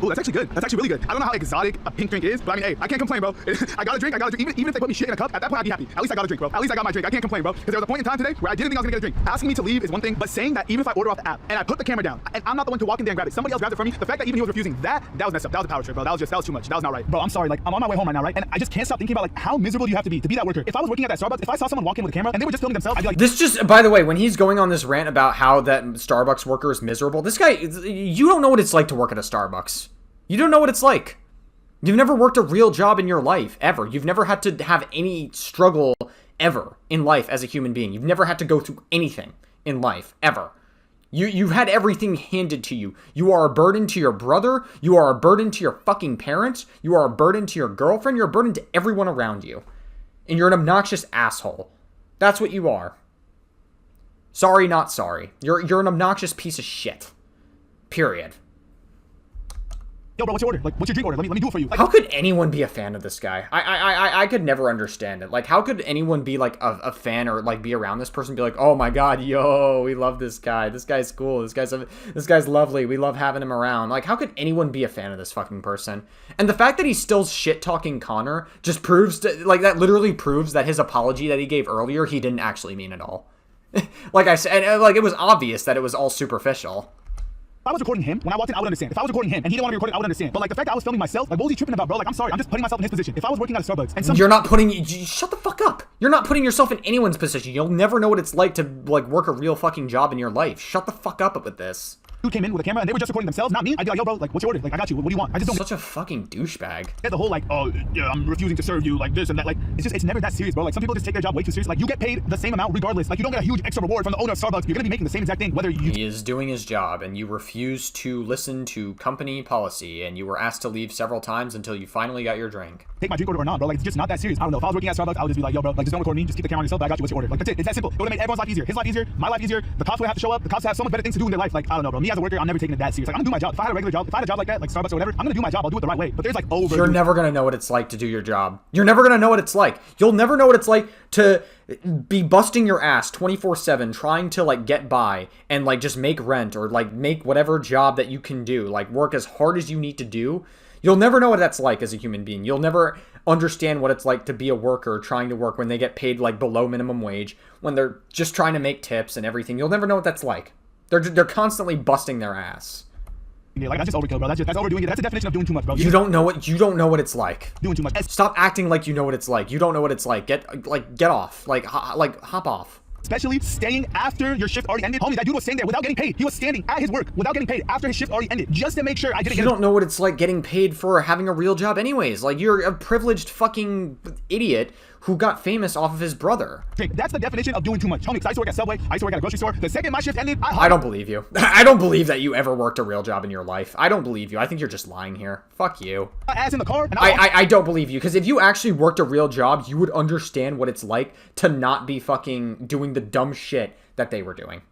Ooh, that's actually good. That's actually really good. I don't know how exotic a pink drink is, but I mean, hey, I can't complain, bro. I got a drink. Even if they put me shit in a cup, at that point I'd be happy. At least I got a drink, bro. At least I got my drink. I can't complain, bro. Because there was a point in time today where I didn't think I was gonna get a drink. Asking me to leave is one thing, but saying that even if I order off the app and I put the camera down and I'm not the one to walk in there and grab it, somebody else grabs it for me. The fact that even he was refusing that was messed up. That was a power trip, bro. That was too much. That was not right, bro. I'm sorry. Like I'm on my way home right now, right? And I just can't stop thinking about like how miserable do you have to be that worker. If I was working at that Starbucks, if I saw someone walk in with a camera and they were just filming themselves, I'd be like, this just, by the way, when he's going on this rant about how that Starbucks worker is miserable, this guy, you don't know what it's like to work at a Starbucks. You don't know what it's like. You've never worked a real job in your life, ever. You've never had to have any struggle ever in life as a human being. You've never had to go through anything in life, ever. You've had everything handed to you. You are a burden to your brother. You are a burden to your fucking parents. You are a burden to your girlfriend. You're a burden to everyone around you. And you're an obnoxious asshole. That's what you are. Sorry, not sorry. You're an obnoxious piece of shit. Period. yo, bro, what's your order? Like, what's your drink order? Let me do it for you. Like, how could anyone be a fan of this guy? I could never understand it. Like, how could anyone be like a fan or like be around this person and be like, oh my god, yo, we love this guy. This guy's cool. This guy's lovely. We love having him around. Like, how could anyone be a fan of this fucking person? And the fact that he's still shit talking Connor just proves like that literally proves that his apology that he gave earlier he didn't actually mean at all. Like I said, like it was obvious that it was all superficial. if I was recording him, when I walked in, I would understand. If I was recording him and he didn't want to be recorded, I would understand. But like the fact that I was filming myself, like what was he tripping about, bro? Like I'm sorry, I'm just putting myself in his position. If I was working at a Starbucks and You're not putting, shut the fuck up. You're not putting yourself in anyone's position. You'll never know what it's like to like work a real fucking job in your life. Shut the fuck up with this. dude came in with a camera and they were just recording themselves, not me, I'd be like, yo, bro, like, what's your order? Like, I got you. What do you want? I just don't. Such a fucking douchebag. Get the whole like, oh, yeah, I'm refusing to serve you, like this and that. Like, it's never that serious, bro. Like, some people just take their job way too serious. Like, you get paid the same amount regardless. Like, you don't get a huge extra reward from the owner of Starbucks. You're gonna be making the same exact thing whether you. He is doing his job, and you refuse to listen to company policy, and you were asked to leave several times until you finally got your drink. Take my drink order or not, bro. Like, it's just not that serious. I don't know. If I was working at Starbucks, I would just be like, yo, bro, like, just don't record me. Just keep the camera on yourself. But I got you. What's your order? Like, that's it. It's that simple. It would have made everyone's life easier. His life easier. My life easier. The cops would have to show up. The cops have so much better things to do in their life. Like, I don't know, bro. Me as a worker, I'm never taking it that serious. Like, I'm gonna do my job. If I had a regular job, if I had a job like that, like Starbucks or whatever, I'm gonna do my job. I'll do it the right way. But there's like over. You're never gonna know what it's like to do your job. You're never gonna know what it's like. You'll never know what it's like to be busting your ass 24/7 trying to like get by and like just make rent or like make whatever job that you can do, like work as hard as you need to do. You'll never know what that's like as a human being. You'll never understand what it's like to be a worker trying to work when they get paid like below minimum wage, when they're just trying to make tips and everything. You'll never know what that's like. They're constantly busting their ass. Yeah, like, that's just overkill, bro. That's overdoing it. That's the definition of doing too much, bro. You don't know what it's like. Doing too much. Stop acting like you know what it's like. You don't know what it's like. Get off. Like hop off. Especially staying after your shift already ended. Homie, that dude was staying there without getting paid. He was standing at his work without getting paid after his shift already ended, just to make sure I didn't get. You don't know what it's like getting paid for having a real job anyways. Like, you're a privileged fucking idiot who got famous off of his brother. That's the definition of doing too much. Homie, because I used to work at Subway, I used to work at a grocery store. The second my shift ended, I don't believe you. I don't believe that you ever worked a real job in your life. I don't believe you. I think you're just lying here. Fuck you. Ass in the car. And I don't believe you, because if you actually worked a real job, you would understand what it's like to not be fucking doing the dumb shit that they were doing.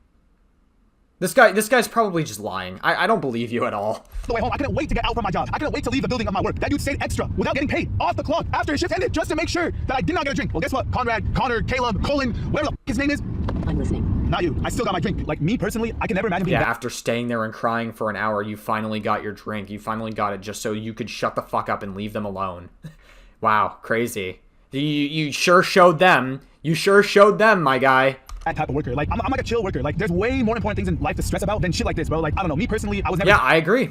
This guy's probably just lying. I don't believe you at all. The way home, I couldn't wait to get out from my job. I couldn't wait to leave the building of my work. That dude stayed extra without getting paid off the clock after his shift ended, just to make sure that I did not get a drink. Well, guess what? Conrad, Connor, Caleb, Colin, whatever the his name is. I'm listening. Not you. I still got my drink. Like, me personally, I can never imagine being after staying there and crying for an hour, you finally got your drink. You finally got it just so you could shut the fuck up and leave them alone. Wow, crazy. You sure showed them. You sure showed them, my guy. That type of worker. Like, I'm like a chill worker. Like, there's way more important things in life to stress about than shit like this, bro. Like, I don't know. Me personally, I was never. Yeah, I agree.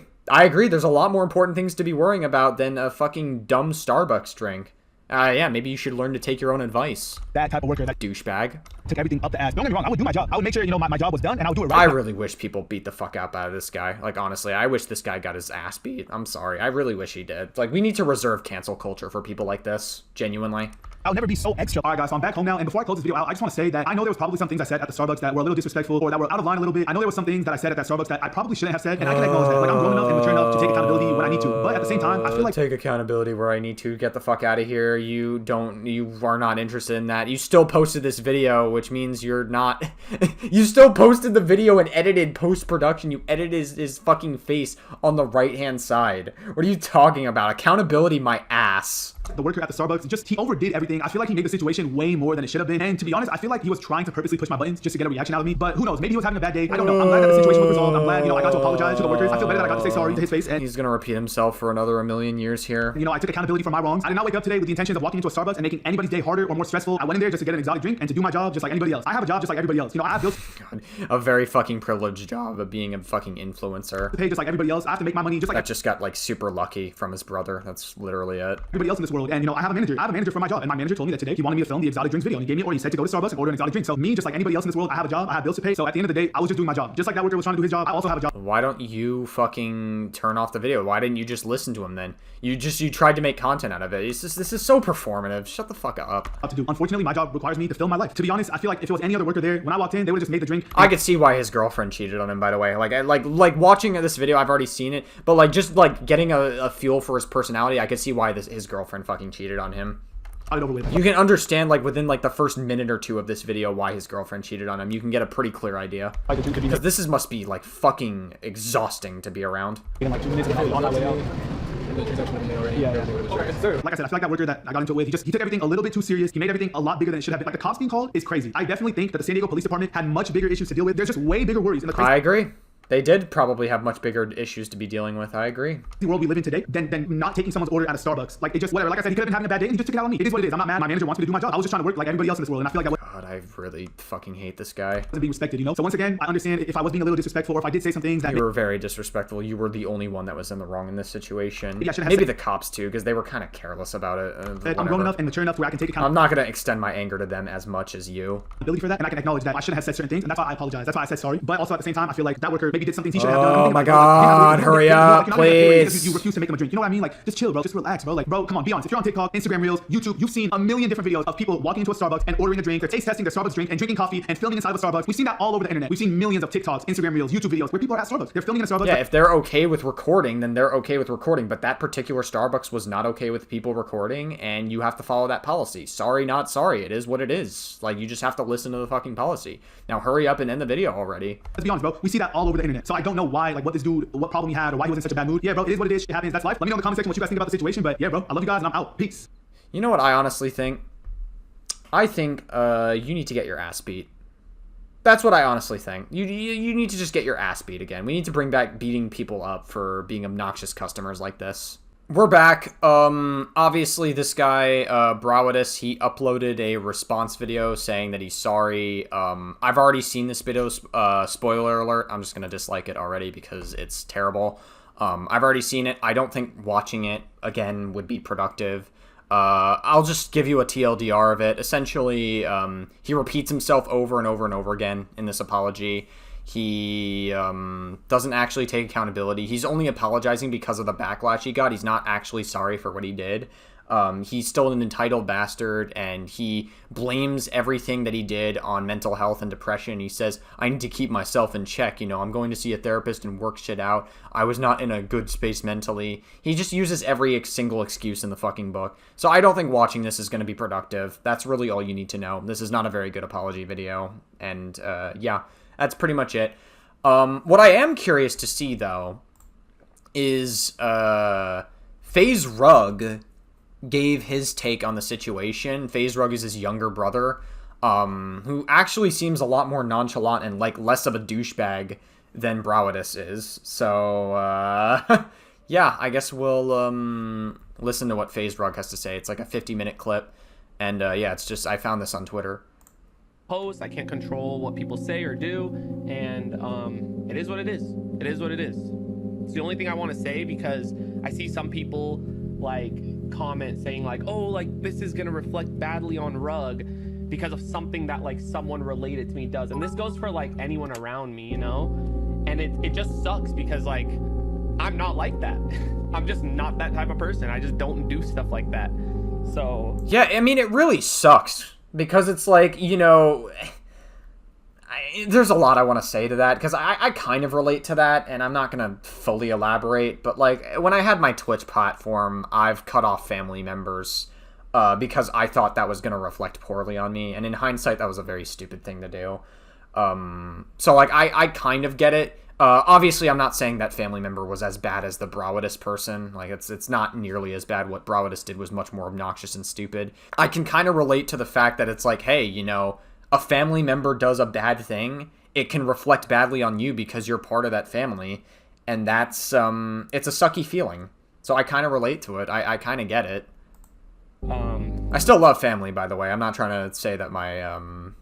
There's a lot more important things to be worrying about than a fucking dumb Starbucks drink. Yeah, maybe you should learn to take your own advice. That type of worker. That douchebag. Took everything up the ass. Don't get me wrong. I would do my job. I would make sure, my job was done, and I would do it right. I really wish people beat the fuck out of this guy. Like, honestly, I wish this guy got his ass beat. I'm sorry. I really wish he did. Like, we need to reserve cancel culture for people like this. Genuinely. I'll never be so extra. All right, guys, so I'm back home now, and before I close this video out, I just want to say that I know there was probably some things I said at the Starbucks that were a little disrespectful or that were out of line a little bit. I know there was some things that I said at that Starbucks that I probably shouldn't have said, and I can acknowledge that. Like, I'm grown enough and mature enough to take accountability when I need to. But at the same time, I feel like take accountability where I need to. Get the fuck out of here. You are not interested in that. You still posted this video, which means you're not. You still posted the video and edited post-production. You edited his fucking face on the right-hand side. What are you talking about? Accountability, my ass. The worker at the Starbucks, he overdid everything. I feel like he made the situation way more than it should have been. And to be honest, I feel like he was trying to purposely push my buttons just to get a reaction out of me. But who knows? Maybe he was having a bad day. I don't know. I'm glad that the situation was resolved. I'm glad, I got to apologize to the workers. I feel better that I got to say sorry to his face. And he's gonna repeat himself for another 1,000,000 years here. I took accountability for my wrongs. I did not wake up today with the intentions of walking into a Starbucks and making anybody's day harder or more stressful. I went in there just to get an exotic drink and to do my job just like anybody else. I have a job just like everybody else. I have bills. God, a very fucking privileged job of being a fucking influencer. To pay just like everybody else. I have to make my money just like that. Just got like super lucky from his brother. That's literally it. Everybody else in this world. And I have a manager. I have a manager for my job, and my manager told me that today he wanted me to film the exotic drinks video, and he gave me an order. He said to go to Starbucks and order an exotic drink. So me, just like anybody else in this world, I have a job. I have bills to pay. So at the end of the day, I was just doing my job. Just like that worker was trying to do his job, I also have a job. Why don't you fucking turn off the video? Why didn't you just listen to him then? You tried to make content out of it. This is so performative. Shut the fuck up. To do. Unfortunately, my job requires me to film my life. To be honest, I feel like if it was any other worker there, when I walked in, they would have just made the drink. I could see why his girlfriend cheated on him, by the way. Like watching this video, I've already seen it, but like just like getting a feel for his personality, I could see why his girlfriend fucking cheated on him. You can understand like within like the first minute or two of this video why his girlfriend cheated on him. You can get a pretty clear idea. Because this must be like fucking exhausting to be around. In like 2 minutes, on my way out. Yeah. Like I said, I feel like that worker that I got into it with, he took everything a little bit too serious. He made everything a lot bigger than it should have been. Like the cops being called is crazy. I definitely think that the San Diego Police Department had much bigger issues to deal with. There's just way bigger worries in the crazy. I agree. They did probably have much bigger issues to be dealing with. I agree. The world we live in today, than not taking someone's order at a Starbucks. Like, it just, whatever. Like I said, he could have been having a bad day and he just took it out on me. It is what it is. I'm not mad. My manager wants me to do my job. I was just trying to work like everybody else in this world, and I feel like God, I really fucking hate this guy. Wasn't being respected, So once again, I understand if I was being a little disrespectful or if I did say some things that... You were very disrespectful. You were the only one that was in the wrong in this situation. Yeah, maybe the cops too, because they were kind of careless about it. I'm grown enough and mature enough where I can take account. I'm not going to extend my anger to them as much as you. Ability for that, and I can acknowledge that I shouldn't have said certain things, and that's why I apologize. That's why I said sorry. But also at the same time, I feel like that worker maybe did some things he should have done. Oh my God, hurry up, please. You refuse to make him a drink. You know what I mean? Like, just chill, bro. Just relax, bro. Like, bro, come on, be honest. If you're on TikTok, Instagram Reels, YouTube, you've seen a million different videos of people walking into a Starbucks and ordering a drink, or taste testing their Starbucks drink and drinking coffee and filming inside of a Starbucks. We've seen that all over the internet. We've seen millions of TikToks, Instagram Reels, YouTube videos where people are at Starbucks. They're filming in a Starbucks. Yeah, if they're okay with recording, then they're okay with recording. But that particular Starbucks was not okay with people recording, and you have to follow that policy. Sorry, not sorry. It is what it is. Like, you just have to listen to the fucking policy. Now, hurry up and end the video already. Let's be honest, bro. We see that all over the internet. So I don't know why, like, what this dude, what problem he had, or why he was in such a bad mood. Yeah, bro, it is what it is. It happens. That's life. Let me know in the comment section what you guys think about the situation. But yeah, bro, I love you guys, and I'm out. Peace. You know what I honestly think? I think you need to get your ass beat. That's what I honestly think. You need to just get your ass beat again. We need to bring back beating people up for being obnoxious customers like this. We're back. Obviously this guy, Brawadis, he uploaded a response video saying that he's sorry. I've already seen this video, spoiler alert. I'm just gonna dislike it already because it's terrible. I've already seen it. I don't think watching it again would be productive. I'll just give you a TLDR of it. Essentially, he repeats himself over and over and over again in this apology. He doesn't actually take accountability. He's only apologizing because of the backlash he got. He's not actually sorry for what he did. He's still an entitled bastard, and he blames everything that he did on mental health and depression. He says, I need to keep myself in check. I'm going to see a therapist and work shit out. I was not in a good space mentally. He just uses every single excuse in the fucking book. So I don't think watching this is going to be productive. That's really all you need to know. This is not a very good apology video. And yeah, that's pretty much it. What I am curious to see, though, is FaZe Rug gave his take on the situation. FaZe Rug is his younger brother, who actually seems a lot more nonchalant and like less of a douchebag than Brawadis is. So yeah, I guess we'll listen to what FaZe Rug has to say. It's like a 50-minute clip, and yeah, it's just, I found this on Twitter. Post, I can't control what people say or do, and it is what it is. It is what it is. It's the only thing I want to say, because I see some people like comment saying like, oh, like this is gonna reflect badly on Rug because of something that like someone related to me does, and this goes for like anyone around me, and it just sucks because like I'm not like that. I'm just not that type of person. I just don't do stuff like that, So Yeah, I mean, it really sucks because it's like, you know, there's a lot I want to say to that because I kind of relate to that, and I'm not going to fully elaborate, but like when I had my Twitch platform, I've cut off family members because I thought that was going to reflect poorly on me, and in hindsight, that was a very stupid thing to do. So like I kind of get it. Obviously, I'm not saying that family member was as bad as the Brawadis person. Like, it's not nearly as bad. What Brawadis did was much more obnoxious and stupid. I can kind of relate to the fact that it's like, hey, you know, a family member does a bad thing, it can reflect badly on you because you're part of that family, and that's, it's a sucky feeling. So I kind of relate to it. I kind of get it. I still love family, by the way. I'm not trying to say that my,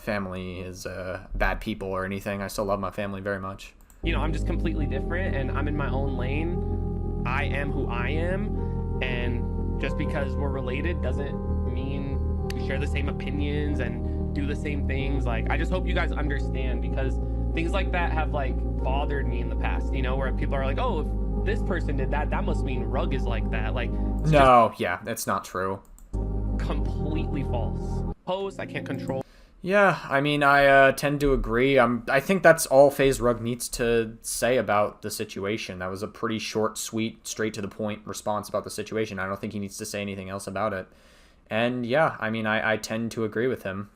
family is bad people or anything. I still love my family very much. you know, I'm just completely different and I'm in my own lane. I am who I am, and just because we're related doesn't mean we share the same opinions and do the same things. Like, I just hope you guys understand, because things like that have like bothered me in the past, you know, where people are like, oh, if this person did that, that must mean Rug is like that. Like, no, yeah, that's not true. Completely false. Post, I can't control. Yeah, I mean, I tend to agree. I think that's all FaZe Rug needs to say about the situation. That was a pretty short, sweet, straight to the point response about the situation. I don't think he needs to say anything else about it. And yeah, I mean, I tend to agree with him.